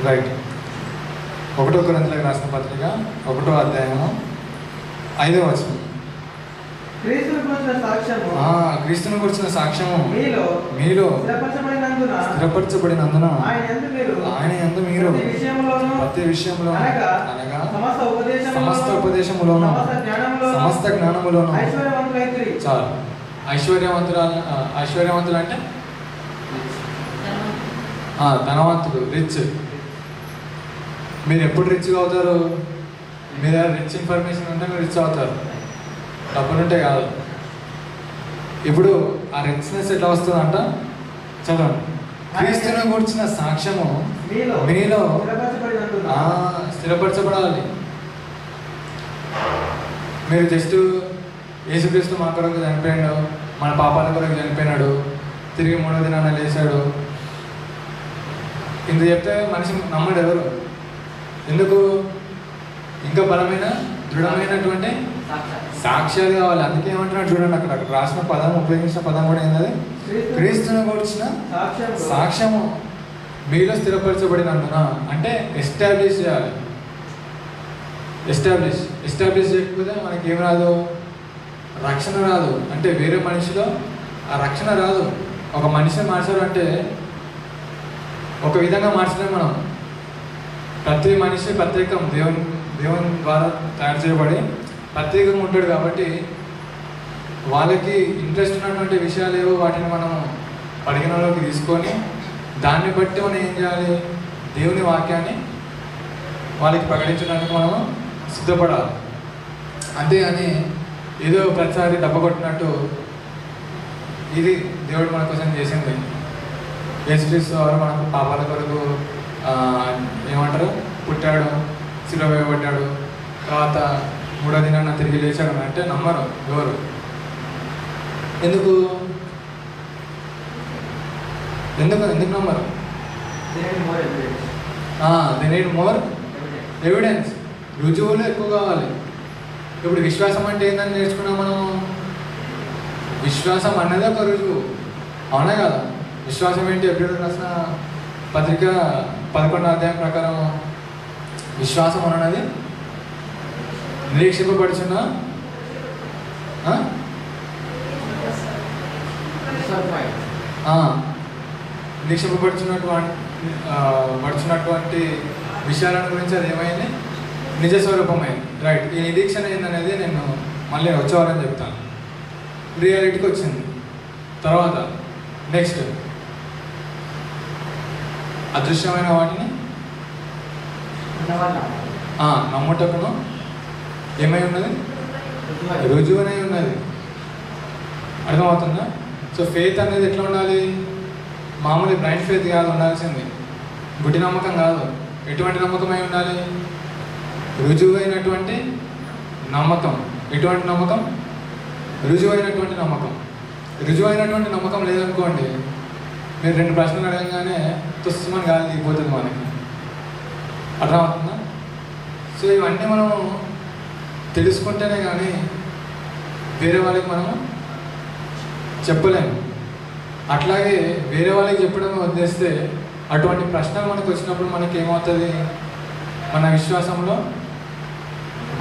రైట్. 1 కొరింథీయులకు రాసిన పత్రిక 1వ అధ్యాయము 5వ వచనం. క్రీస్తును గురించిన సాక్ష్యము మీలో స్థిరపరచబడినందున ఆయన యందు మీరు ప్రతి విషయంలో అనగా సమస్త ఉపదేశములోను సమస్త జ్ఞానములోను చాలు. ఐశ్వర్యవంతులు అంటే ధనవంతుడు, రిచ్. మీరు ఎప్పుడు రిచ్గా అవుతారు? మీరు రిచ్ ఇన్ఫర్మేషన్ ఉంటే మీరు రిచ్ అవుతారు, డబ్బులుంటే కాదు. ఇప్పుడు ఆ రిచ్నెస్ ఎట్లా వస్తుందంట? చదవండి. క్రీస్తును గురించిన సాక్ష్యము మీలో స్థిరపరచబడాలి. మీరు జస్ట్ యేసుక్రీస్తు మా కొరకు చనిపోయాడు, మన పాపాల కొరకు చనిపోయినాడు, తిరిగి 3వ దినాన లేచాడు, ఇంత చెప్తే మనిషి నమ్మడు ఎవరు. ఎందుకు? ఇంకా బలమైన దృఢమైనటువంటి సాక్ష్యాలు కావాలి. అందుకే ఏమంటున్నాడు చూడండి, అక్కడ రాసిన పదం, ఉపయోగించిన పదం కూడా ఏంటది? క్రీస్తును గురించిన సాక్ష్యము మీలో స్థిరపరచబడినందున. అంటే ఎస్టాబ్లిష్ చేయాలి. ఎస్టాబ్లిష్ చేయకపోతే మనకి ఏం రాదు? రక్షణ రాదు. అంటే వేరే మనిషిలో ఆ రక్షణ రాదు. ఒక మనిషిని మార్చాలంటే ఒక విధంగా మార్చలేము మనం. ప్రతి మనిషి ప్రత్యేకం, దేవుని ద్వారా తయారు చేయబడి ప్రత్యేకంగా ఉంటాడు. కాబట్టి వాళ్ళకి ఇంట్రెస్ట్ ఉన్నటువంటి విషయాలు ఏవో వాటిని మనం పరిగణలోకి తీసుకొని దాన్ని బట్టి మనం ఏం చేయాలి? దేవుని వాక్యాన్ని వాళ్ళకి ప్రకటించడానికి మనం సిద్ధపడాలి. అంతేగాని ఏదో ప్రతిసారి దెబ్బ కొట్టినట్టు ఇది దేవుడు మన కోసం చేసింది. యేసుక్రీస్తు వారు మనకు పాపాల కొరకు ఏమంటారు పుట్టాడు, శిలువ వేయబడ్డాడు, తర్వాత 3వ దినాన తిరిగి లేచాడు అంటే నమ్మరు ఎవరు. ఎందుకు నమ్మరు? They need more evidence. రుజువులు ఎక్కువ కావాలి. ఇప్పుడు విశ్వాసం అంటే ఏందని నేర్చుకున్నాం మనం. విశ్వాసం అన్నది ఒక రుజువు, అవునా కదా? విశ్వాసం ఏంటి? ఎప్పుడు రాసిన పత్రిక 11వ అధ్యాయం ప్రకారం విశ్వాసం అన్నది నిరీక్షింపబడుచున్న నిరీక్షింపబడుచున్నటువంటి విషయాలను గురించి అది ఏమైంది? నిజ స్వరూపమైంది. రైట్. ఈ నిరీక్షణ ఏందనేది నేను మళ్ళీ వచ్చేవారని చెప్తాను. రియాలిటీకి వచ్చింది. తర్వాత నెక్స్ట్ అదృశ్యమైన వాటిని నమ్ముటకును ఏమై ఉన్నది? రుజువునై ఉన్నది. అర్థమవుతుందా? సో ఫెయిత్ అనేది ఎట్లా ఉండాలి? మామూలు బ్లైండ్ ఫెయిత్ కాదు ఉండాల్సింది, గుడ్డి నమ్మకం కాదు. ఎటువంటి నమ్మకమై ఉండాలి? రుజువైనటువంటి నమ్మకం. ఎటువంటి నమ్మకం? రుజువైనటువంటి నమ్మకం. రుజువైనటువంటి నమ్మకం లేదనుకోండి, మీరు 2 ప్రశ్నలు అడగగానే తుస్సుమని గాలి దిగిపోతుంది మనకి. అర్థమవుతుందా? సో ఇవన్నీ మనం తెలుసుకుంటేనే కానీ వేరే వాళ్ళకి మనము చెప్పలేము. అట్లాగే వేరే వాళ్ళకి చెప్పడం వదిలేస్తే అటువంటి ప్రశ్నలు మనకు వచ్చినప్పుడు మనకి ఏమవుతుంది? మన విశ్వాసంలో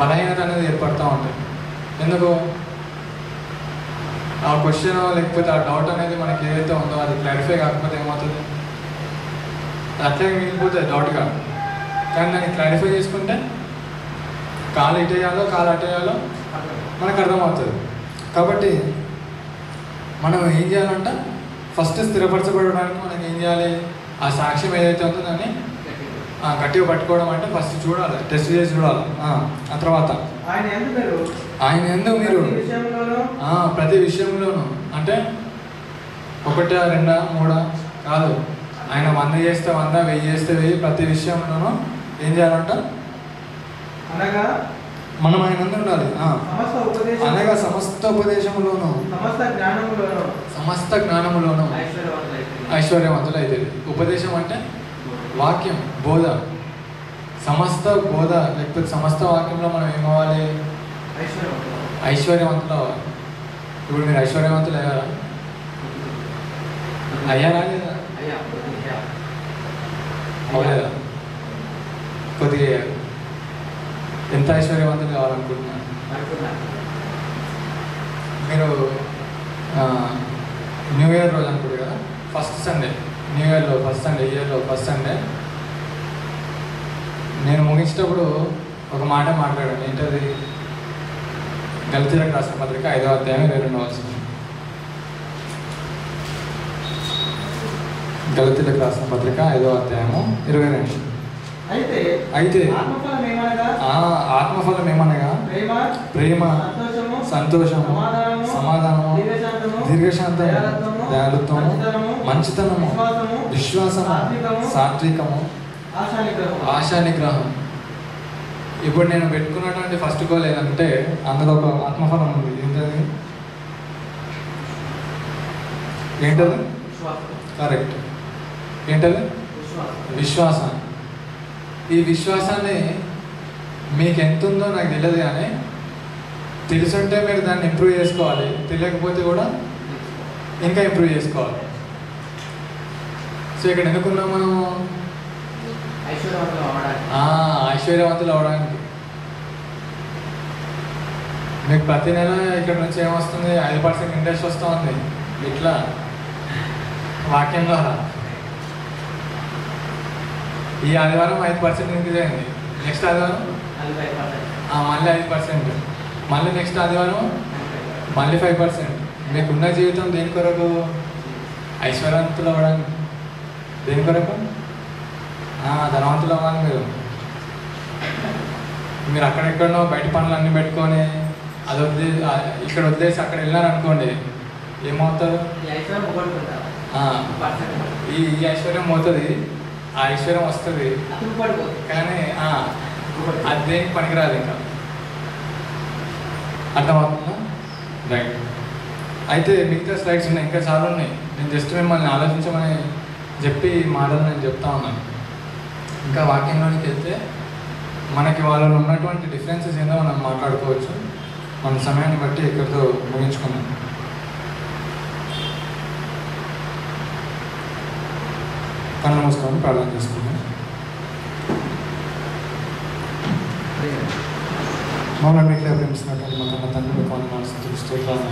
బలహీనత అనేది ఏర్పడుతూ ఉంటుంది. ఎందుకు? ఆ క్వశ్చన్ లేకపోతే ఆ డౌట్ అనేది మనకి ఏదైతే ఉందో అది క్లారిఫై కాకపోతే ఏమవుతుంది? అట్లాగే మిగిలిపోతుంది డౌట్గా. కానీ దాన్ని క్లారిఫై చేసుకుంటే కాలు ఇటేయాలో కాలు అటేయాలో మనకు అర్థమవుతుంది. కాబట్టి మనం ఏం చేయాలంట, ఫస్ట్ స్థిరపరచబడడానికి మనం ఏం చేయాలి, ఆ సాక్ష్యం ఏదైతే ఉందో దాన్ని గట్టిగా పట్టుకోవడం. అంటే ఫస్ట్ చూడాలి, టెస్ట్ చేసి చూడాలి. ఆ తర్వాత ఆయన యందు మీరు ప్రతి విషయంలోనూ, అంటే 1, 2, 3 కాదు, ఆయన 100 చేస్తే 100, 1000 చేస్తే 1000, ప్రతి విషయంలోనూ ఏం చేయాలంట, అనగా మనం ఆయన యందు ఉండాలి. అనగా సమస్త ఉపదేశములోను సమస్త జ్ఞానములోను ఐశ్వర్యవంతులు అయితే. ఉపదేశం అంటే వాక్యం, బోధ, సమస్త బోధ లేకపోతే సమస్త వాక్యంలో మనం ఏమవ్వాలి, ఐశ్వర్యవంతులు అవ్వాలి. ఇప్పుడు మీరు ఐశ్వర్యవంతులు అయ్యారా? అయ్యారా లేదా? అవ్వలేదా? కొద్దిగా ఎంత ఐశ్వర్యవంతులు కావాలనుకుంటున్నారు మీరు? న్యూ ఇయర్ రోజు అనుకుంటు కదా, ఫస్ట్ సండే, న్యూ ఇయర్లో ఫస్ట్ సండే, ఇయర్లో ఫస్ట్ సండే నేను ముగించేటప్పుడు ఒక మాట మాట్లాడాను. ఏంటది? గలతీయులకు రాసిన పత్రిక 5వ అధ్యాయం 22వ వచనం. గలతీయులకు రాసిన పత్రిక 5వ అధ్యాయము 22. అయితే ఆత్మఫలం ఏమనగా ప్రేమ, సంతోషము, సమాధానము, దీర్ఘశాంతము, దయాళుత్వము, మంచితనము, విశ్వాసము, సాత్వికము, ఆశానిగ్రహం. ఇప్పుడు నేను పెట్టుకున్నటువంటి ఫస్ట్ గోల్ ఏదంటే అందులో ఒక ఆత్మఫలం ఉంది. ఏంటది? కరెక్ట్. ఏంటది? విశ్వాసం. ఈ విశ్వాసాన్ని మీకు ఎంత ఉందో నాకు తెలియదు, కానీ తెలుసుంటే మీరు దాన్ని ఇంప్రూవ్ చేసుకోవాలి, తెలియకపోతే కూడా ఇంకా ఇంప్రూవ్ చేసుకోవాలి. సో ఇక్కడ ఎందుకున్నాం మనం? ఐశ్వర్యవంతులు అవడానికి. మీకు ప్రతి నెల ఇక్కడ నుంచి ఏమొస్తుంది? 5% ఇంట్రెస్ట్ వస్తూ ఉంది. ఇట్లా వాక్యం ద్వారా ఈ ఆదివారం 5% ఇంక్రీజ్ అయింది, నెక్స్ట్ ఆదివారం మళ్ళీ 5%, మళ్ళీ నెక్స్ట్ ఆదివారం మళ్ళీ 5%. మీకున్న జీవితం దేని కొరకు? ఐశ్వర్యవంతులు అవ్వడానికి. దేని కొరకు? ధనవంతులు అవ్వాలి. మీరు అక్కడెక్కడో బయట పనులు అన్నీ పెట్టుకొని అది ఇక్కడ వదిలేసి అక్కడ వెళ్ళారనుకోండి, ఏమవుతారు? ఈ ఐశ్వర్యం పోతుంది, ఆ ఐశ్వర్యం వస్తుంది, కానీ అది దేనికి పనికిరాదు. ఇంకా అర్థమవుతుందా? రైట్. అయితే మిగతా స్లైడ్స్ ఉన్నాయి, ఇంకా చాలా ఉన్నాయి. నేను జస్ట్ మిమ్మల్ని ఆలోచించమని చెప్పి మాటలు నేను చెప్తా ఉన్నాను. ఇంకా వాక్యంలోనికి వెళ్తే మనకి వాళ్ళలో ఉన్నటువంటి డిఫరెన్సెస్ ఏందో మనం మాట్లాడుకోవచ్చు. మన సమయాన్ని బట్టి ఇక్కడితో ముగించుకున్నాం. కళ్ళు మూసుకొని ప్రార్థన చేసుకున్నాం. మమ్మల్ని మీకులే ప్రేమిస్తున్నటువంటి మా కన్న తండ్రి, మీకు వందనాలు, స్తోత్రాలు.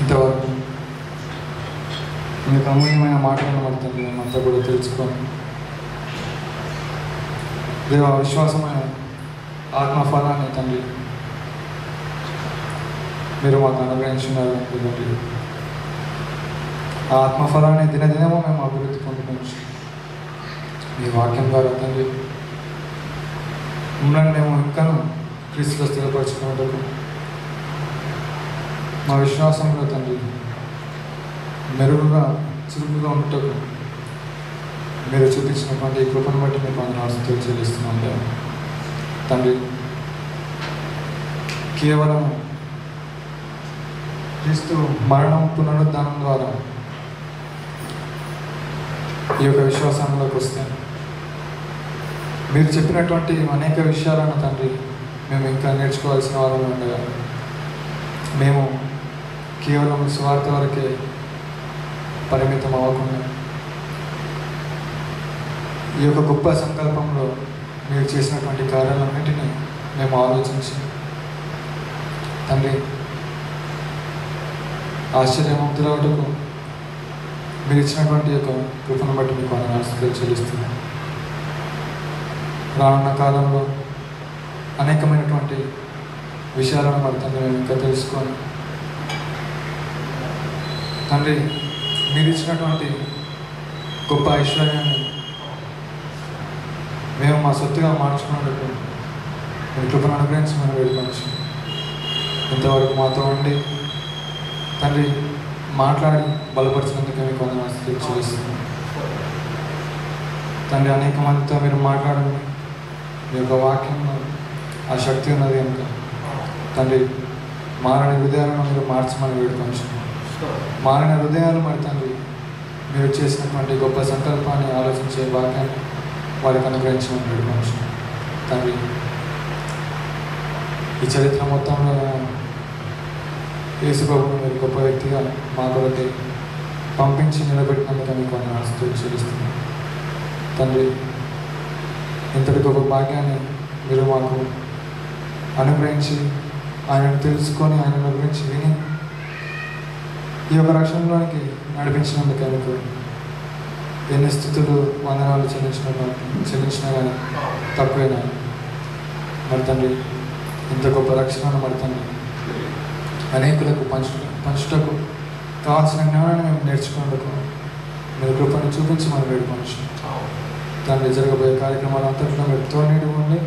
ఇంతవరకు మీకు అమూల్యమైన మాటలను మన తండ్రి మేమంతా కూడా తెలుసుకొని దేవ విశ్వాసమైన ఆత్మఫలాన్ని తండ్రి మీరు మాకు అనుగ్రహించున్నారు. ఆ ఆత్మఫలాన్ని దినదినమో మేము అభివృద్ధి పొందుకోవచ్చు. మీ వాక్యం ద్వారా తండ్రి మమ్మల్ని మేము ఇంకాను క్రీస్తులో స్థిరపరచుకున్నట్టు మా విశ్వాసంలో తండ్రి మెరుగుగా చురుకుగా ఉండటకు మీరు చూపించినటువంటి ఈ కృపను బట్టి మీకు వందనాలు చెల్లిస్తున్నాం తండ్రి. కేవలం క్రీస్తు మరణం పునరుద్ధానం ద్వారా ఈ యొక్క విశ్వాసంలోకి వస్తే మీరు చెప్పినటువంటి అనేక విషయాలను తండ్రి మేము ఇంకా నేర్చుకోవాల్సిన వాళ్ళని ఉండగా మేము కేవలం స్వార్థ వరకే పరిమితం అవ్వకుండా ఈ యొక్క గొప్ప సంకల్పంలో మీరు చేసినటువంటి కార్యాలన్నింటినీ మేము ఆలోచించి తండ్రి ఆశ్చర్యవంతులవుటకు మీరు ఇచ్చినటువంటి యొక్క కృపను బట్టి మీకు వందనాలు చెల్లిస్తున్నాం. రానున్న కాలంలో అనేకమైనటువంటి విషయాలను మరి తండ్రి మేము ఇంకా తెలుసుకొని తండ్రి మీరు ఇచ్చినటువంటి గొప్ప ఐశ్వర్యాన్ని మేము మా సొత్తుగా మార్చుకున్నట్టు మీ కృపను అనుగ్రహించి మనం వేడుకొనొచ్చు. ఇంతవరకు మాతో ఉండి తండ్రి మాట్లాడి బలపరిచినందుకు మీకు వందనాలు చెల్లిస్తున్నాం తండ్రి. అనేక మందితో మీరు మాట్లాడండి, మీ యొక్క వాక్యంలో ఆ శక్తి ఉన్నది కనుక తండ్రి మారని హృదయాలను మీరు మార్చమని వేడుకొనొచ్చు. మారిన హృదయాలు మరి తండ్రి మీరు చేసినటువంటి గొప్ప సంకల్పాన్ని ఆలోచించే వాక్యాన్ని వారికి అనుగ్రహించమని వేడుకొనొచ్చు తండ్రి. ఈ చరిత్ర మొత్తంలో యేసు ప్రభువును మీరు గొప్ప వ్యక్తిగా మా కొరకే పంపించి నిలబెట్టినందుకు మీకు వందనాలు చెల్లిస్తున్నాను తండ్రి. ఇంతటి గొప్ప భాగ్యాన్ని మీరు మాకు అనుగ్రహించి ఆయనను తెలుసుకొని ఆయన గురించి విని ఈ యొక్క రక్షణలోనికి నడిపించినందుకు ఆయనకు ఎన్ని స్థుతులు వందనాలు చెల్లించినా కానీ తక్కువేనా మరి తండ్రి. ఇంత గొప్ప రక్షణను మరి తండ్రి అనేకులకు పంచుటకు కావాల్సిన జ్ఞానాన్ని మేము నేర్చుకునేందుకు మీరు కృపను చూపించి మనం వేడుకోవచ్చు తండ్రి. జరగబోయే కార్యక్రమాలు అంతట్లో మీరు తోడు ఉండి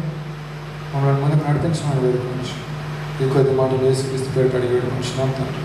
మమ్మల్ని ముందుకు నడిపించి మనం వేడుకోవచ్చు. ఈ కొద్ది మాటలు యేసుక్రీస్తు పేరు అడిగి వేడుకుంటున్నాం తండ్రి.